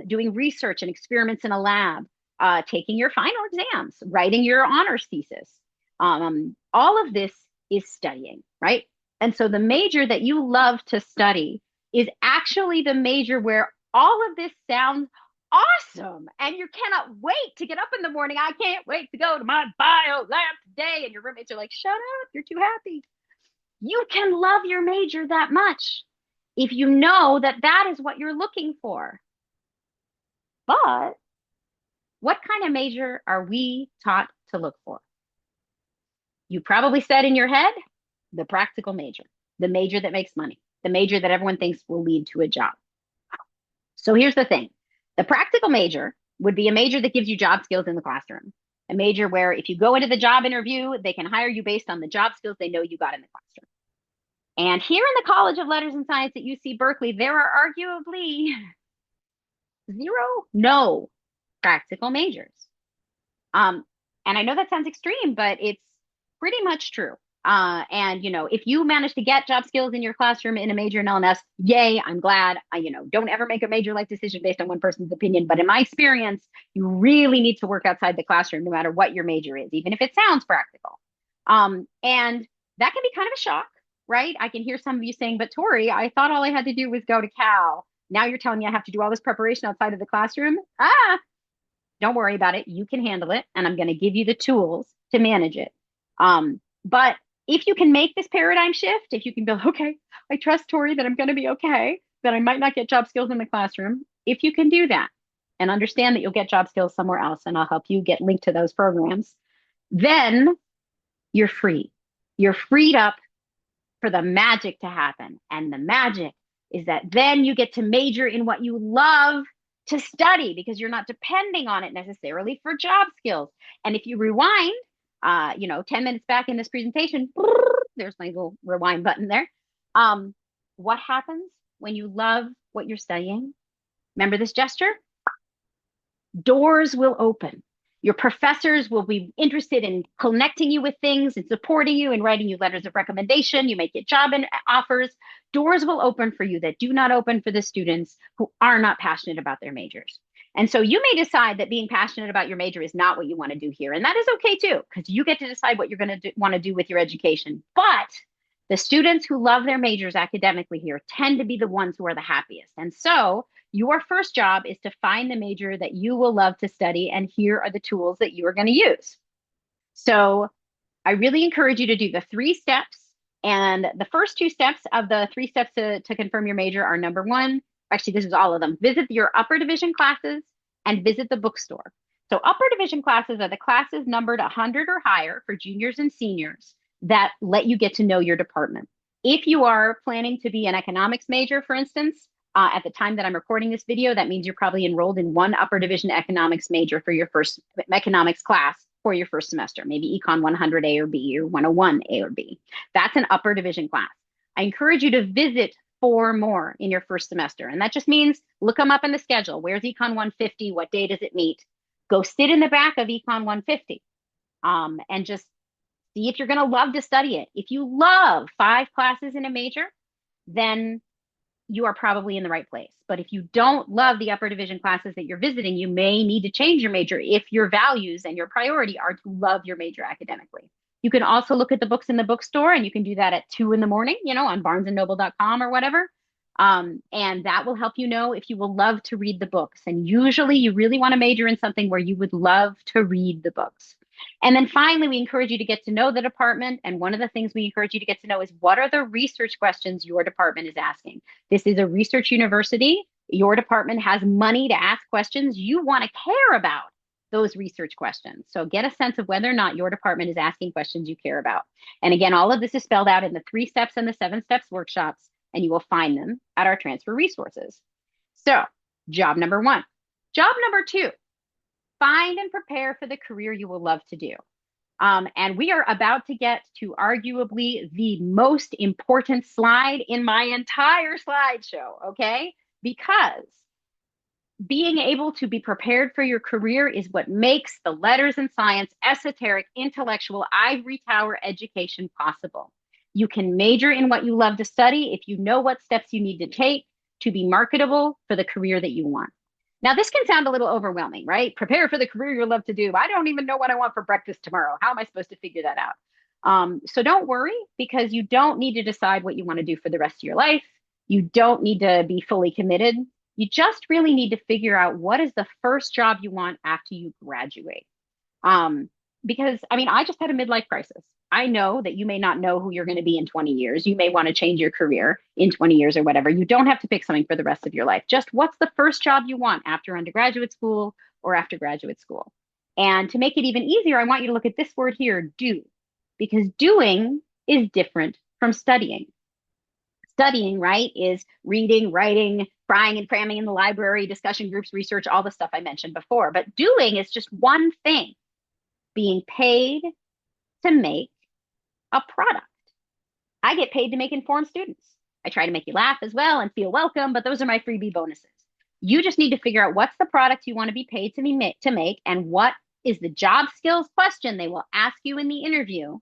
doing research and experiments in a lab, taking your final exams, writing your honors thesis. All of this is studying, right? And so the major that you love to study is actually the major where all of this sounds awesome. And you cannot wait to get up in the morning. I can't wait to go to my bio lab today. And your roommates are like, shut up, you're too happy. You can love your major that much if you know that that is what you're looking for. But what kind of major are we taught to look for? You probably said in your head, the practical major, the major that makes money, the major that everyone thinks will lead to a job. So here's the thing. The practical major would be a major that gives you job skills in the classroom, a major where if you go into the job interview, they can hire you based on the job skills they know you got in the classroom. And here in the College of Letters and Science at UC Berkeley, there are arguably 0 no practical majors. And I know that sounds extreme, but it's pretty much true. And, if you manage to get job skills in your classroom in a major in LNS, yay, I'm glad. Don't ever make a major life decision based on one person's opinion. But in my experience, you really need to work outside the classroom, no matter what your major is, even if it sounds practical. And that can be kind of a shock, right? I can hear some of you saying, but Torey, I thought all I had to do was go to Cal. Now you're telling me I have to do all this preparation outside of the classroom? Don't worry about it. You can handle it. And I'm going to give you the tools to manage it. But if you can make this paradigm shift, if you can go, okay, I trust Torey that I'm going to be okay, that I might not get job skills in the classroom. If you can do that and understand that you'll get job skills somewhere else, and I'll help you get linked to those programs, then you're free. You're freed up for the magic to happen. And the magic is that then you get to major in what you love to study because you're not depending on it necessarily for job skills. And if you rewind, 10 minutes back in this presentation, there's my little rewind button there. What happens when you love what you're studying? Remember this gesture? Doors will open. Your professors will be interested in connecting you with things and supporting you and writing you letters of recommendation. You might get job offers. Doors will open for you that do not open for the students who are not passionate about their majors. And so you may decide that being passionate about your major is not what you want to do here. And that is okay too, because you get to decide what you're going to want to do with your education. But the students who love their majors academically here tend to be the ones who are the happiest. And so your first job is to find the major that you will love to study, and here are the tools that you are going to use. So I really encourage you to do the 3 steps. And the first 2 steps of the 3 steps to confirm your major are: number 1, actually, this is all of them. Visit your upper division classes and visit the bookstore. So upper division classes are the classes numbered 100 or higher for juniors and seniors that let you get to know your department. If you are planning to be an economics major, for instance, at the time that I'm recording this video, that means you're probably enrolled in one upper division economics major for your first economics class for your first semester, maybe Econ 100A or B or 101A or B. That's an upper division class. I encourage you to visit 4 more in your first semester. And that just means look them up in the schedule. Where's Econ 150? What day does it meet? Go sit in the back of Econ 150 and just see if you're going to love to study it. If you love 5 classes in a major, then you are probably in the right place. But if you don't love the upper division classes that you're visiting, you may need to change your major if your values and your priority are to love your major academically. You can also look at the books in the bookstore, and you can do that at 2 in the morning, on barnesandnoble.com or whatever. And that will help you know if you will love to read the books. And usually you really want to major in something where you would love to read the books. And then finally, we encourage you to get to know the department. And one of the things we encourage you to get to know is, what are the research questions your department is asking? This is a research university. Your department has money to ask questions. You want to care about those research questions. So get a sense of whether or not your department is asking questions you care about. And again, all of this is spelled out in the 3 steps and the 7 steps workshops, and you will find them at our transfer resources. So job number 1. Job number 2, find and prepare for the career you will love to do. And we are about to get to arguably the most important slide in my entire slideshow, okay? Because being able to be prepared for your career is what makes the letters and science, esoteric, intellectual, ivory tower education possible. You can major in what you love to study if you know what steps you need to take to be marketable for the career that you want. Now, this can sound a little overwhelming, right? Prepare for the career you love to do. I don't even know what I want for breakfast tomorrow. How am I supposed to figure that out? So don't worry, because you don't need to decide what you want to do for the rest of your life. You don't need to be fully committed. You just really need to figure out what is the first job you want after you graduate. Because, I just had a midlife crisis. I know that you may not know who you're going to be in 20 years. You may want to change your career in 20 years or whatever. You don't have to pick something for the rest of your life. Just what's the first job you want after undergraduate school or after graduate school? And to make it even easier, I want you to look at this word here, do, because doing is different from studying. Studying, right, is reading, writing, crying and cramming in the library, discussion groups, research, all the stuff I mentioned before. But doing is just one thing, being paid to make a product. I get paid to make informed students. I try to make you laugh as well and feel welcome, but those are my freebie bonuses. You just need to figure out what's the product you want to be paid to make, and what is the job skills question they will ask you in the interview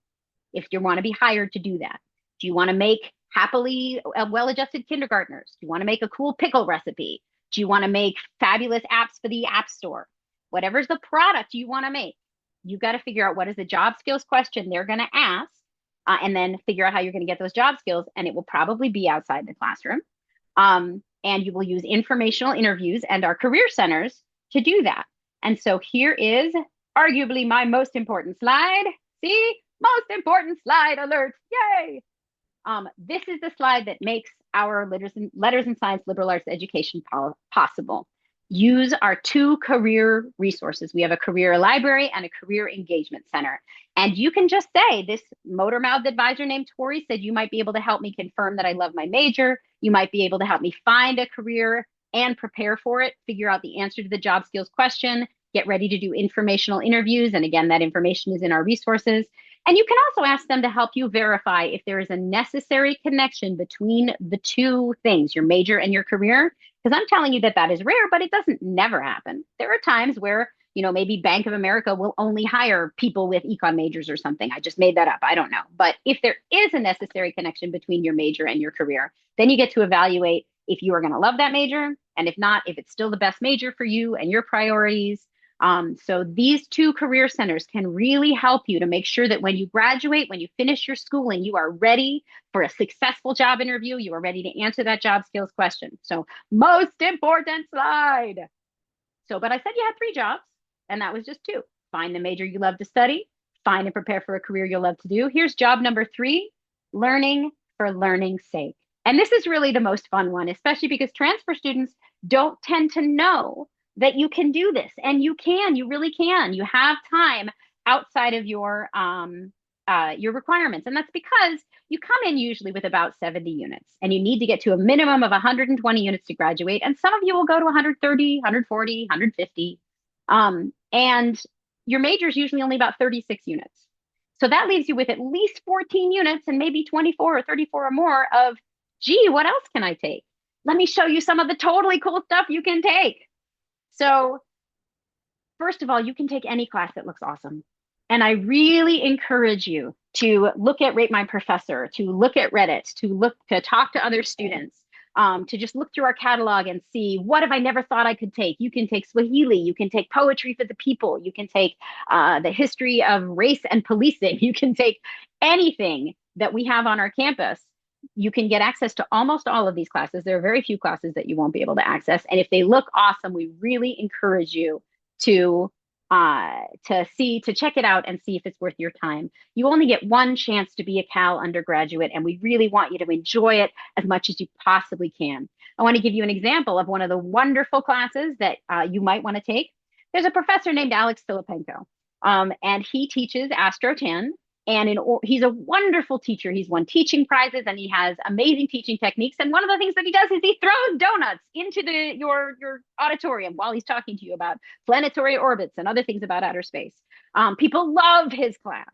if you want to be hired to do that. Do you want to make happily well-adjusted kindergartners? Do you want to make a cool pickle recipe? Do you want to make fabulous apps for the App Store? Whatever's the product you want to make, you've got to figure out what is the job skills question they're going to ask, and then figure out how you're going to get those job skills. And it will probably be outside the classroom. And you will use informational interviews and our career centers to do that. And so here is arguably my most important slide. See, most important slide alert. Yay. This is the slide that makes our letters and science liberal arts education possible. Use our 2 career resources. We have a career library and a career engagement center. And you can just say, this motor-mouthed advisor named Torey said you might be able to help me confirm that I love my major. You might be able to help me find a career and prepare for it, figure out the answer to the job skills question, get ready to do informational interviews. And again, that information is in our resources. And you can also ask them to help you verify if there is a necessary connection between the 2 things, your major and your career. Because I'm telling you that is rare, but it doesn't never happen. There are times where Maybe Bank of America will only hire people with econ majors or something. I just made that up. I don't know. But if there is a necessary connection between your major and your career, then you get to evaluate if you are going to love that major. And if not, if it's still the best major for you and your priorities. So these two career centers can really help you to make sure that when you graduate, when you finish your schooling, you are ready for a successful job interview. You are ready to answer that job skills question. So most important slide. So, but I said you had three jobs, and that was just two. Find the major you love to study, find and prepare for a career you'll love to do. Here's job number three, learning for learning's sake. And this is really the most fun one, especially because transfer students don't tend to know that you can do this. And you really can. You have time outside of your requirements. And that's because you come in usually with about 70 units and you need to get to a minimum of 120 units to graduate. And some of you will go to 130, 140, 150. And your major is usually only about 36 units. So that leaves you with at least 14 units and maybe 24 or 34 or more of, gee, what else can I take? Let me show you some of the totally cool stuff you can take. So first of all, you can take any class that looks awesome. And I really encourage you to look at Rate My Professor, to look at Reddit, to talk to other students, to just look through our catalog and see what have I never thought I could take. You can take Swahili, you can take Poetry for the People, you can take the history of race and policing, you can take anything that we have on our campus. You can get access to almost all of these classes. There are very few classes that you won't be able to access. And if they look awesome, we really encourage you to check it out and see if it's worth your time. You only get one chance to be a Cal undergraduate, and we really want you to enjoy it as much as you possibly can. I want to give you an example of one of the wonderful classes that you might want to take. There's a professor named Alex Filipenko, and he teaches Astro 10. And he's a wonderful teacher. He's won teaching prizes and he has amazing teaching techniques. And one of the things that he does is he throws donuts into your auditorium while he's talking to you about planetary orbits and other things about outer space. People love his class.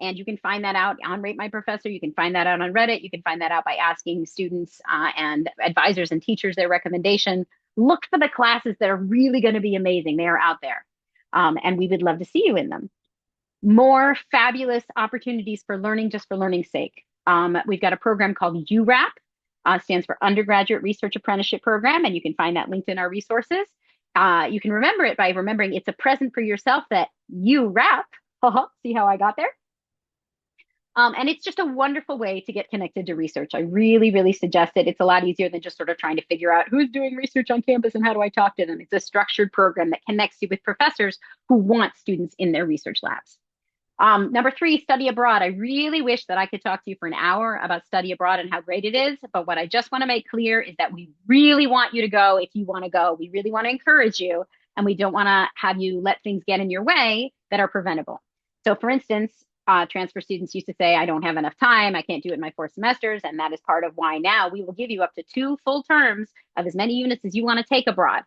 And you can find that out on Rate My Professor. You can find that out on Reddit. You can find that out by asking students and advisors and teachers their recommendation. Look for the classes that are really going to be amazing. They are out there. And we would love to see you in them. More fabulous opportunities for learning just for learning's sake. We've got a program called URAP, stands for Undergraduate Research Apprenticeship Program, and you can find that linked in our resources. You can remember it by remembering it's a present for yourself that you rap. See how I got there? And it's just a wonderful way to get connected to research. I really, really suggest it. It's a lot easier than just sort of trying to figure out who's doing research on campus and how do I talk to them. It's a structured program that connects you with professors who want students in their research labs. Number three, study abroad. I really wish that I could talk to you for an hour about study abroad and how great it is. But what I just want to make clear is that we really want you to go if you want to go. We really want to encourage you, and we don't want to have you let things get in your way that are preventable. So for instance, transfer students used to say, I don't have enough time. I can't do it in my 4 semesters. And that is part of why now we will give you up to 2 full terms of as many units as you want to take abroad.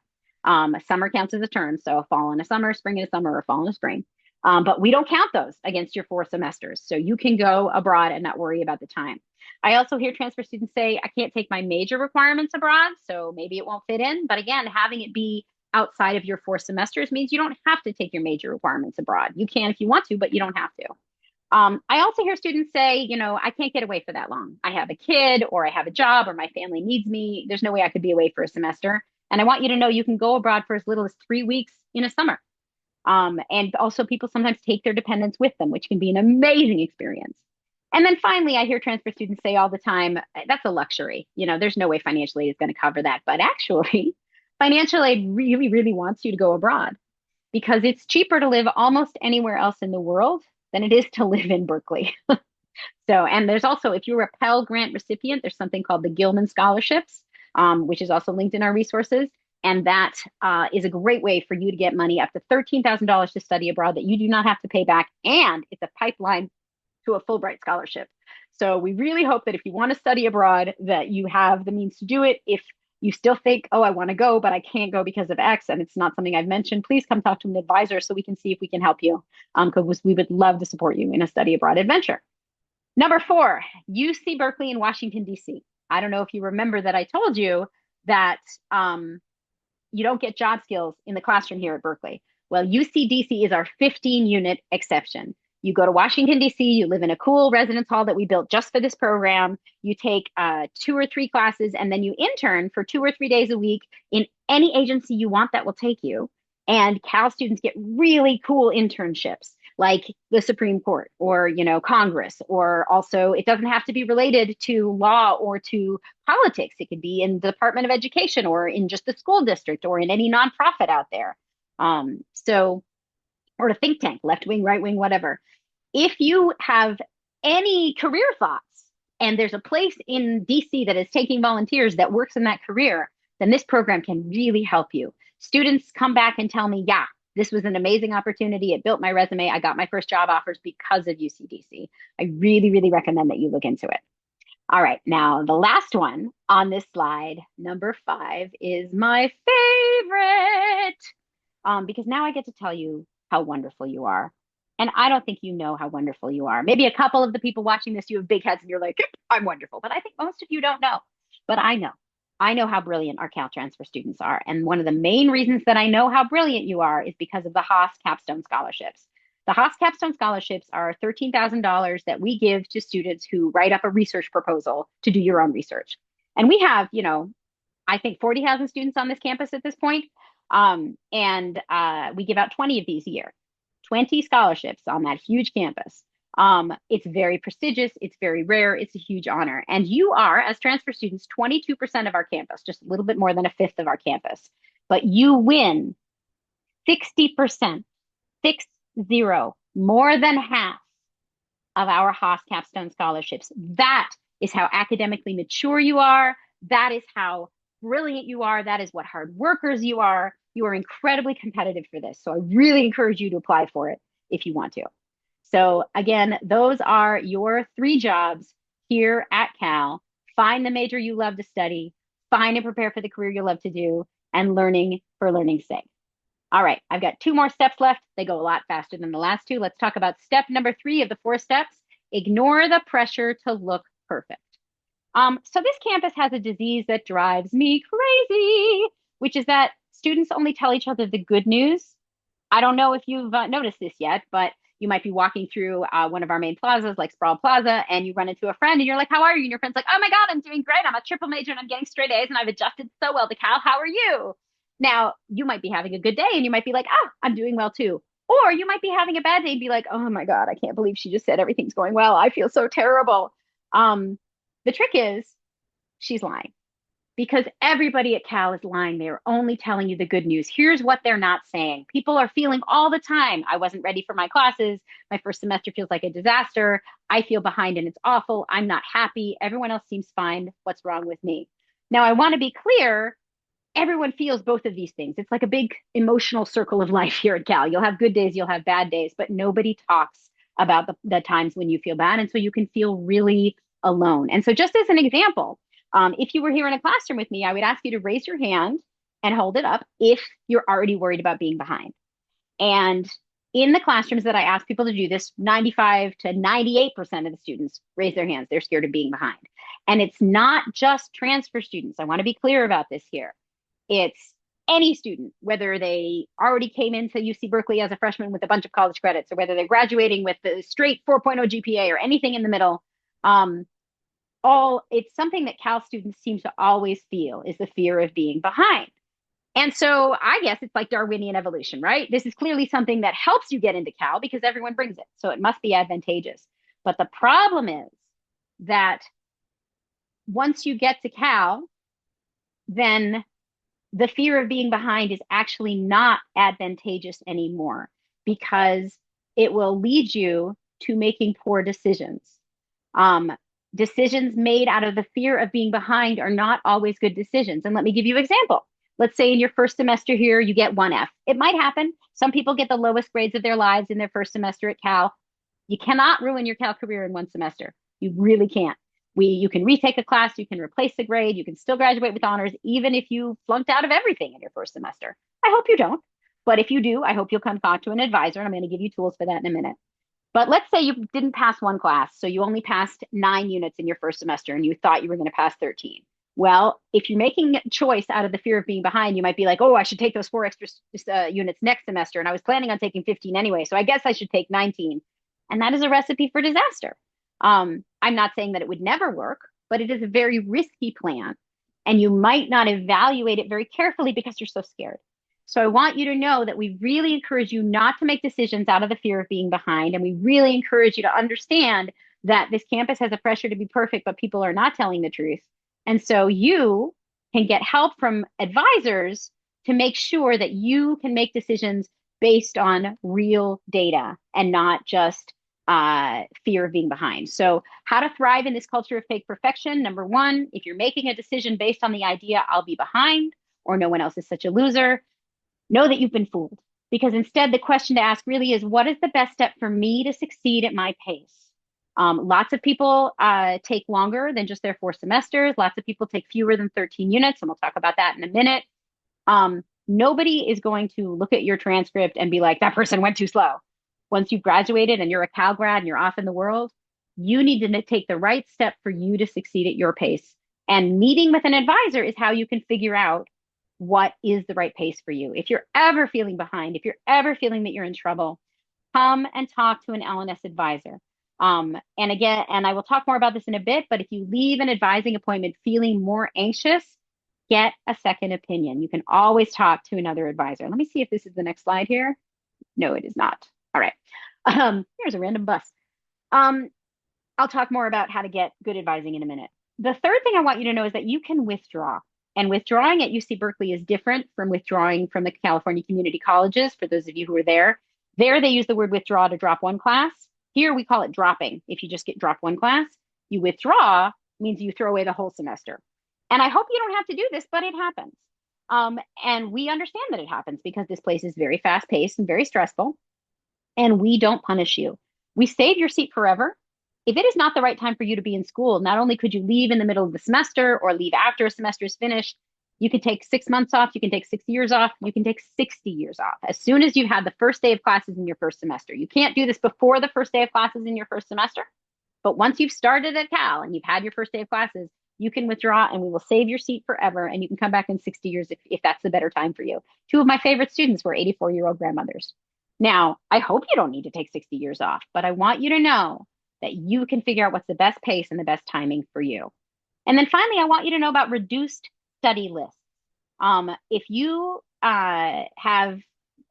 Summer counts as a term. So a fall and a summer, spring and a summer, or fall and a spring. But we don't count those against your 4 semesters. So you can go abroad and not worry about the time. I also hear transfer students say, I can't take my major requirements abroad, so maybe it won't fit in. But again, having it be outside of your 4 semesters means you don't have to take your major requirements abroad. You can if you want to, but you don't have to. I also hear students say, I can't get away for that long. I have a kid or I have a job or my family needs me. There's no way I could be away for a semester. And I want you to know you can go abroad for as little as 3 weeks in a summer. And also people sometimes take their dependents with them, which can be an amazing experience. And then finally, I hear transfer students say all the time, that's a luxury. There's no way financial aid is going to cover that. But actually, financial aid really, really wants you to go abroad because it's cheaper to live almost anywhere else in the world than it is to live in Berkeley. And there's also, if you're a Pell Grant recipient, there's something called the Gilman Scholarships, which is also linked in our resources. And that is a great way for you to get money up to $13,000 to study abroad that you do not have to pay back. And it's a pipeline to a Fulbright scholarship. So we really hope that if you want to study abroad, that you have the means to do it. If you still think, oh, I want to go, but I can't go because of X, and it's not something I've mentioned, please come talk to an advisor so we can see if we can help you. Because we would love to support you in a study abroad adventure. Number 4, UC Berkeley in Washington, D.C. I don't know if you remember that I told you that you don't get job skills in the classroom here at Berkeley. Well, UCDC is our 15 unit exception. You go to Washington, D.C., you live in a cool residence hall that we built just for this program. You take 2 or 3 classes, and then you intern for 2 or 3 days a week in any agency you want that will take you. And Cal students get really cool internships like the Supreme Court or, Congress, or also it doesn't have to be related to law or to politics. It could be in the Department of Education or in just the school district or in any nonprofit out there. So, or a think tank, left wing, right wing, whatever. If you have any career thoughts and there's a place in DC that is taking volunteers that works in that career, then this program can really help you. Students come back and tell me, yeah, this was an amazing opportunity. It built my resume. I got my first job offers because of UCDC. I really, really recommend that you look into it. All right, now the last one on this slide, number 5, is my favorite, because now I get to tell you how wonderful you are. And I don't think you know how wonderful you are. Maybe a couple of the people watching this, you have big heads and you're like, I'm wonderful. But I think most of you don't know. But I know. I know how brilliant our Cal Transfer students are. And one of the main reasons that I know how brilliant you are is because of the Haas Capstone Scholarships. The Haas Capstone Scholarships are $13,000 that we give to students who write up a research proposal to do your own research. And we have, I think 40,000 students on this campus at this point. And we give out 20 of these a year. 20 scholarships on that huge campus. It's very prestigious. It's very rare. It's a huge honor. And you are, as transfer students, 22% of our campus, just a little bit more than a fifth of our campus. But you win 60%, 60, more than half of our Haas Capstone Scholarships. That is how academically mature you are. That is how brilliant you are. That is what hard workers you are. You are incredibly competitive for this. So I really encourage you to apply for it if you want to. So again, those are your 3 jobs here at Cal. Find the major you love to study, find and prepare for the career you love to do, and learning for learning's sake. All right, I've got 2 more steps left. They go a lot faster than the last 2. Let's talk about step number 3 of the 4 steps. Ignore the pressure to look perfect. So this campus has a disease that drives me crazy, which is that students only tell each other the good news. I don't know if you've noticed this yet, but you might be walking through one of our main plazas like Sproul Plaza, and you run into a friend and you're like, how are you? And your friend's like, oh my God, I'm doing great. I'm a triple major and I'm getting straight A's and I've adjusted so well to Cal. How are you? Now, you might be having a good day and you might be like, oh, I'm doing well too. Or you might be having a bad day and be like, oh my God, I can't believe she just said everything's going well. I feel so terrible. The trick is she's lying, because everybody at Cal is lying. They're only telling you the good news. Here's what they're not saying. People are feeling all the time, I wasn't ready for my classes. My first semester feels like a disaster. I feel behind and it's awful. I'm not happy. Everyone else seems fine. What's wrong with me? Now, I want to be clear. Everyone feels both of these things. It's like a big emotional circle of life here at Cal. You'll have good days, you'll have bad days, but nobody talks about the times when you feel bad. And so you can feel really alone. And so just as an example, if you were here in a classroom with me, I would ask you to raise your hand and hold it up if you're already worried about being behind. And in the classrooms that I ask people to do this, 95 to 98% of the students raise their hands. They're scared of being behind. And it's not just transfer students. I want to be clear about this here. It's any student, whether they already came into UC Berkeley as a freshman with a bunch of college credits, or whether they're graduating with the straight 4.0 GPA or anything in the middle. It's something that Cal students seem to always feel, is the fear of being behind. And so I guess it's like Darwinian evolution, right? This is clearly something that helps you get into Cal because everyone brings it. So it must be advantageous. But the problem is that once you get to Cal, then the fear of being behind is actually not advantageous anymore, because it will lead you to making poor decisions. Decisions made out of the fear of being behind are not always good decisions. And let me give you an example. Let's say in your first semester here, you get 1F. It might happen. Some people get the lowest grades of their lives in their first semester at Cal. You cannot ruin your Cal career in 1 semester. You really can't. You can retake a class, you can replace the grade, you can still graduate with honors, even if you flunked out of everything in your first semester. I hope you don't. But if you do, I hope you'll come talk to an advisor, and I'm going to give you tools for that in a minute. But let's say you didn't pass 1 class, so you only passed 9 units in your first semester, and you thought you were going to pass 13. Well, if you're making a choice out of the fear of being behind, you might be like, oh, I should take those 4 extra units next semester. And I was planning on taking 15 anyway. So I guess I should take 19. And that is a recipe for disaster. I'm not saying that it would never work, but it is a very risky plan. And you might not evaluate it very carefully because you're so scared. So I want you to know that we really encourage you not to make decisions out of the fear of being behind. And we really encourage you to understand that this campus has a pressure to be perfect, but people are not telling the truth. And so you can get help from advisors to make sure that you can make decisions based on real data and not just fear of being behind. So how to thrive in this culture of fake perfection. Number one, if you're making a decision based on the idea, I'll be behind, or no one else is such a loser, know that you've been fooled. Because instead, the question to ask really is, what is the best step for me to succeed at my pace? Lots of people take longer than just their 4 semesters. Lots of people take fewer than 13 units, and we'll talk about that in a minute. Nobody is going to look at your transcript and be like, that person went too slow. Once you've graduated and you're a Cal grad and you're off in the world, you need to take the right step for you to succeed at your pace. And meeting with an advisor is how you can figure out what is the right pace for you. If you're ever feeling behind, if you're ever feeling that you're in trouble, come and talk to an L&S advisor. And again, and I will talk more about this in a bit, but if you leave an advising appointment feeling more anxious, get a second opinion. You can always talk to another advisor. Let me see if this is the next slide here. No, it is not. All right. Here's a random bus. I'll talk more about how to get good advising in a minute. The third thing I want you to know is that you can withdraw. And withdrawing at UC Berkeley is different from withdrawing from the California community colleges. For those of you who are there, they use the word withdraw to drop one class. Here we call it dropping. If you just get dropped one class, you withdraw means you throw away the whole semester. And I hope you don't have to do this, but it happens. And we understand that it happens because this place is very fast paced and very stressful. And we don't punish you. We save your seat forever. If it is not the right time for you to be in school, not only could you leave in the middle of the semester or leave after a semester is finished, you can take 6 months off, you can take 6 years off, you can take 60 years off as soon as you've had the first day of classes in your first semester. You can't do this before the first day of classes in your first semester, but once you've started at Cal and you've had your first day of classes, you can withdraw and we will save your seat forever, and you can come back in 60 years if that's the better time for you. 2 of my favorite students were 84-year-old grandmothers. Now, I hope you don't need to take 60 years off, but I want you to know that you can figure out what's the best pace and the best timing for you. And then finally, I want you to know about reduced study lists. If you have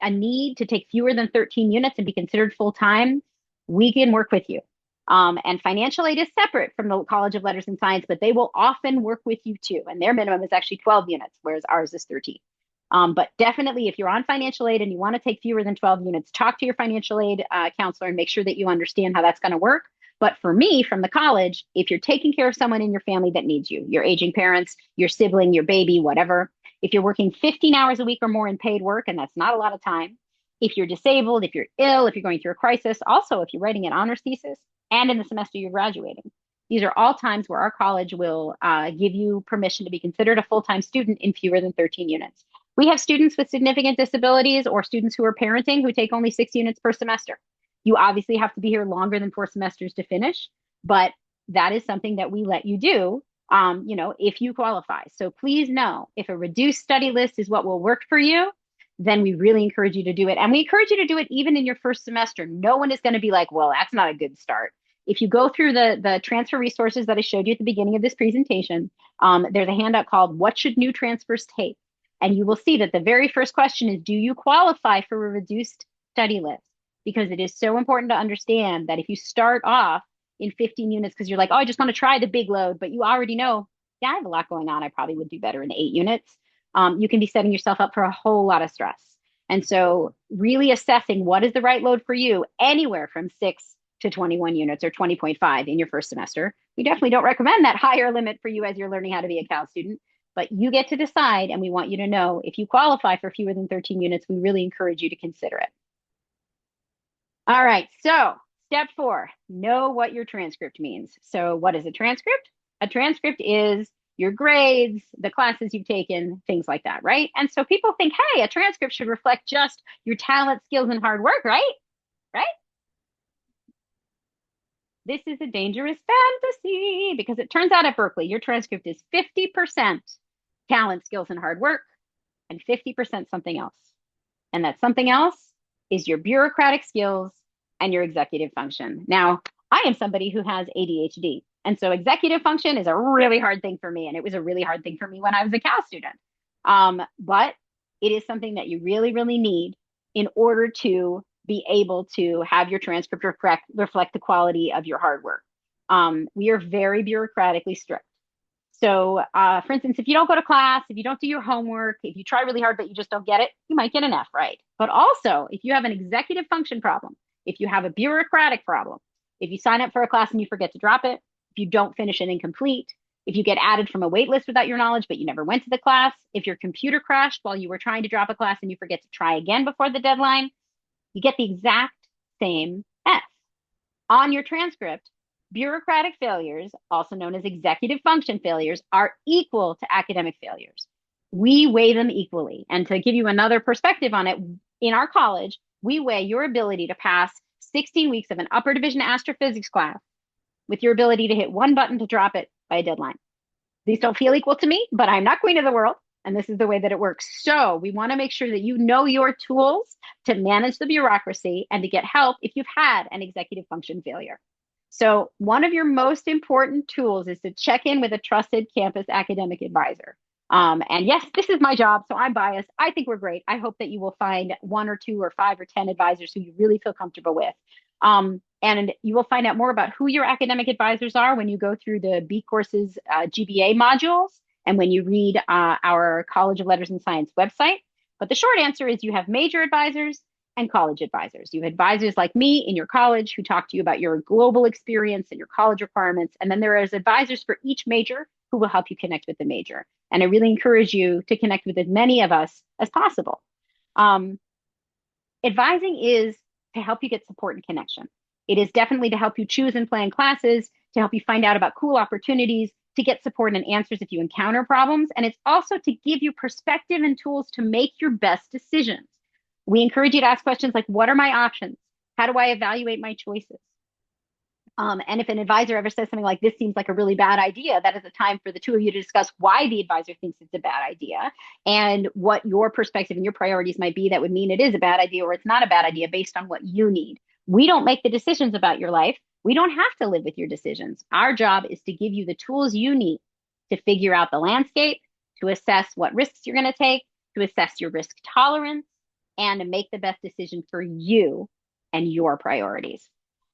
a need to take fewer than 13 units and be considered full-time, we can work with you. And financial aid is separate from the College of Letters and Science, but they will often work with you too. And their minimum is actually 12 units, whereas ours is 13. But definitely, if you're on financial aid and you want to take fewer than 12 units, talk to your financial aid counselor and make sure that you understand how that's going to work. But for me, from the college, if you're taking care of someone in your family that needs you, your aging parents, your sibling, your baby, whatever, if you're working 15 hours a week or more in paid work, and that's not a lot of time, if you're disabled, if you're ill, if you're going through a crisis, also if you're writing an honors thesis, and in the semester you're graduating, these are all times where our college will give you permission to be considered a full-time student in fewer than 13 units. We have students with significant disabilities or students who are parenting who take only 6 units per semester. You obviously have to be here longer than 4 semesters to finish, but that is something that we let you do, if you qualify. So please know, if a reduced study list is what will work for you, then we really encourage you to do it. And we encourage you to do it even in your first semester. No one is going to be like, well, that's not a good start. If you go through the transfer resources that I showed you at the beginning of this presentation, there's a handout called What Should New Transfers Take? And you will see that the very first question is, do you qualify for a reduced study list? Because it is so important to understand that if you start off in 15 units because you're like, oh, I just want to try the big load, but you already know, yeah, I have a lot going on, I probably would do better in 8 units. You can be setting yourself up for a whole lot of stress. And so really assessing what is the right load for you, anywhere from 6 to 21 units or 20.5 in your first semester. We definitely don't recommend that higher limit for you as you're learning how to be a Cal student, but you get to decide, and we want you to know if you qualify for fewer than 13 units, we really encourage you to consider it. All right, so step 4, know what your transcript means. So what is a transcript? A transcript is your grades, the classes you've taken, things like that, right? And so people think, hey, a transcript should reflect just your talent, skills, and hard work, right? Right? this is a dangerous fantasy because it turns out at Berkeley, your transcript is 50% talent, skills, and hard work, and 50% something else. And that something else is your bureaucratic skills and your executive function. Now, I am somebody who has ADHD. And so executive function is a really hard thing for me. And it was a really hard thing for me when I was a Cal student. But it is something that you really, really need in order to be able to have your transcript reflect the quality of your hard work. We are very bureaucratically strict. So, for instance, if you don't go to class, if you don't do your homework, if you try really hard but you just don't get it, you might get an F, right? But also, if you have an executive function problem, if you have a bureaucratic problem, if you sign up for a class and you forget to drop it, if you don't finish it incomplete, if you get added from a wait list without your knowledge but you never went to the class, if your computer crashed while you were trying to drop a class and you forget to try again before the deadline, you get the exact same F. On your transcript, bureaucratic failures, also known as executive function failures, are equal to academic failures. We weigh them equally. And to give you another perspective on it, in our college, we weigh your ability to pass 16 weeks of an upper division astrophysics class with your ability to hit one button to drop it by a deadline. These don't feel equal to me, but I'm not queen of the world. And this is the way that it works. So we want to make sure that you know your tools to manage the bureaucracy and to get help if you've had an executive function failure. So one of your most important tools is to check in with a trusted campus academic advisor. And yes, this is my job, so I'm biased. I think we're great. I hope that you will find 1 or 2 or 5 or 10 advisors who you really feel comfortable with. And you will find out more about who your academic advisors are when you go through the B Courses GBA modules and when you read our College of Letters and Science website. But the short answer is you have major advisors and college advisors. You have advisors like me in your college who talk to you about your global experience and your college requirements. And then there is advisors for each major who will help you connect with the major. And I really encourage you to connect with as many of us as possible. Advising is to help you get support and connection. It is definitely to help you choose and plan classes, to help you find out about cool opportunities, to get support and answers if you encounter problems. And it's also to give you perspective and tools to make your best decisions. We encourage you to ask questions like, what are my options? How do I evaluate my choices? And if an advisor ever says something like, this seems like a really bad idea, that is a time for the two of you to discuss why the advisor thinks it's a bad idea and what your perspective and your priorities might be that would mean it is a bad idea or it's not a bad idea based on what you need. We don't make the decisions about your life. We don't have to live with your decisions. Our job is to give you the tools you need to figure out the landscape, to assess what risks you're going to take, to assess your risk tolerance, and to make the best decision for you and your priorities.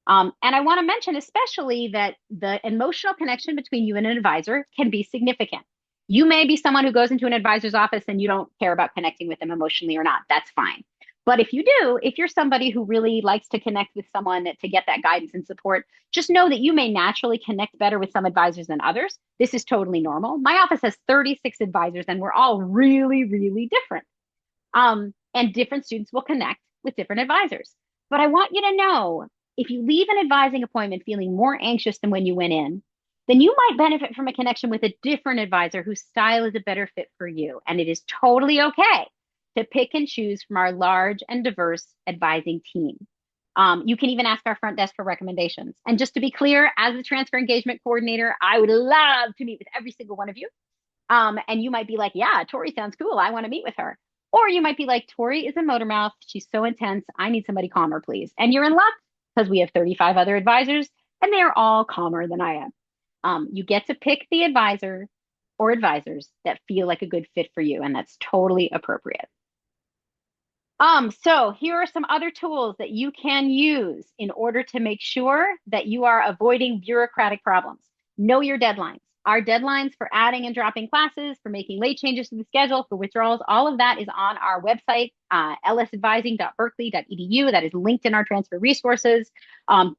And I want to mention especially that the emotional connection between you and an advisor can be significant. You may be someone who goes into an advisor's office and you don't care about connecting with them emotionally or not. That's fine. But if you do, if you're somebody who really likes to connect with someone to get that guidance and support, just know that you may naturally connect better with some advisors than others. This is totally normal. My office has 36 advisors and we're all really, really different. And different students will connect with different advisors. But I want you to know, if you leave an advising appointment feeling more anxious than when you went in, then you might benefit from a connection with a different advisor whose style is a better fit for you. And it is totally okay to pick and choose from our large and diverse advising team. You can even ask our front desk for recommendations. And just to be clear, as the transfer engagement coordinator, I would love to meet with every single one of you. And you might be like, yeah, Torey sounds cool. I want to meet with her. Or you might be like, Torey is a motor mouth. She's so intense. I need somebody calmer, please. And you're in luck because we have 35 other advisors and they are all calmer than I am. You get to pick the advisor or advisors that feel like a good fit for you. And that's totally appropriate. So here are some other tools that you can use in order to make sure that you are avoiding bureaucratic problems. Know your deadlines. Our deadlines for adding and dropping classes, for making late changes to the schedule, for withdrawals, all of that is on our website, lsadvising.berkeley.edu. That is linked in our transfer resources.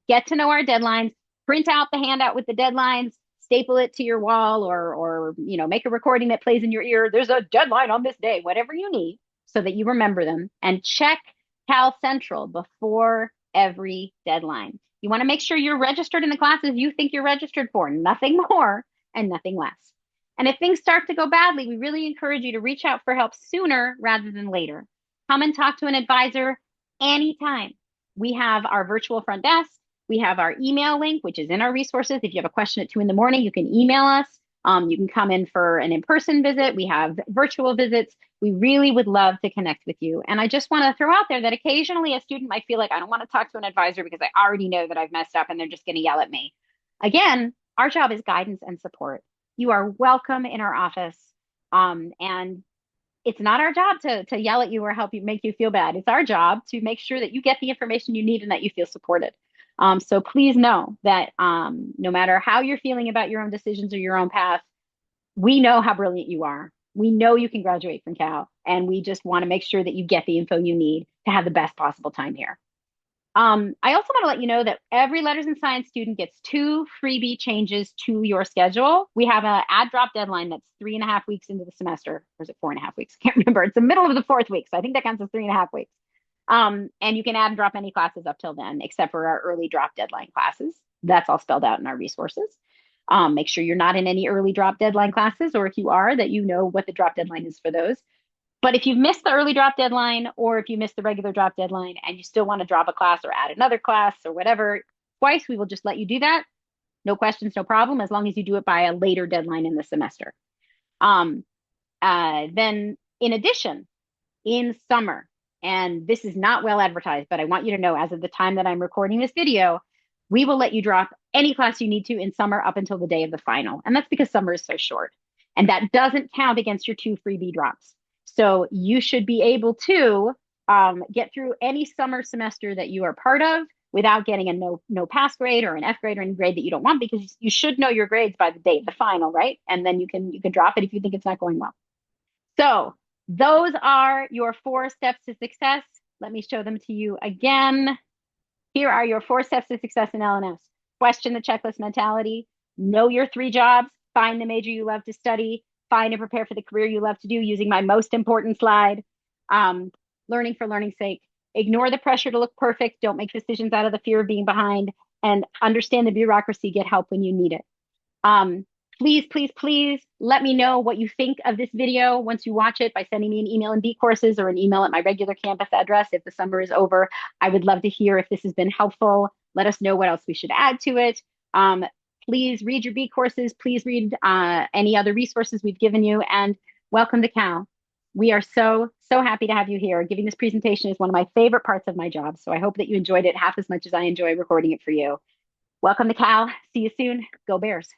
Get to know our deadlines, print out the handout with the deadlines, staple it to your wall or make a recording that plays in your ear. There's a deadline on this day, whatever you need so that you remember them, and check Cal Central before every deadline. You want to make sure you're registered in the classes you think you're registered for, nothing more and nothing less. And if things start to go badly, we really encourage you to reach out for help sooner rather than later. Come and talk to an advisor anytime. We have our virtual front desk. We have our email link, which is in our resources. If you have a question at 2 in the morning, you can email us. You can come in for an in-person visit. We have virtual visits. We really would love to connect with you. And I just want to throw out there that occasionally a student might feel like, I don't want to talk to an advisor because I already know that I've messed up and they're just going to yell at me. Again, our job is guidance and support. You are welcome in our office. And it's not our job to yell at you or help you make you feel bad. It's our job to make sure that you get the information you need and that you feel supported. So please know that no matter how you're feeling about your own decisions or your own path, we know how brilliant you are. We know you can graduate from Cal, and we just want to make sure that you get the info you need to have the best possible time here. I also want to let you know that every Letters in Science student gets 2 freebie changes to your schedule. We have an add drop deadline that's 3.5 weeks into the semester. Or is it 4.5 weeks? I can't remember. It's the middle of the 4th week. So I think that counts as 3.5 weeks. And you can add and drop any classes up till then, except for our early drop deadline classes. That's all spelled out in our resources. Make sure you're not in any early drop deadline classes, or if you are, that you know what the drop deadline is for those. But if you've missed the early drop deadline, or if you missed the regular drop deadline and you still want to drop a class or add another class or whatever, twice, we will just let you do that. No questions, no problem, as long as you do it by a later deadline in the semester. Then in addition, in summer, and this is not well advertised, but I want you to know as of the time that I'm recording this video, we will let you drop any class you need to in summer up until the day of the final. And that's because summer is so short. And that doesn't count against your 2 freebie drops. So you should be able to get through any summer semester that you are part of without getting a no pass grade or an F grade or any grade that you don't want, because you should know your grades by the date of the final, right? And then you can drop it if you think it's not going well. So those are your 4 steps to success. Let me show them to you again. Here are your 4 steps to success in LNS. Question the checklist mentality, know your 3 jobs, find the major you love to study, find and prepare for the career you love to do using my most important slide, learning for learning's sake, ignore the pressure to look perfect, don't make decisions out of the fear of being behind, and understand the bureaucracy, get help when you need it. Please, please, please let me know what you think of this video once you watch it by sending me an email in B courses or an email at my regular campus address if the summer is over. I would love to hear if this has been helpful. Let us know what else we should add to it. Please read your B courses. Please read any other resources we've given you, and welcome to Cal. We are so happy to have you here. Giving this presentation is one of my favorite parts of my job, so I hope that you enjoyed it half as much as I enjoy recording it for you. Welcome to Cal. See you soon. Go Bears.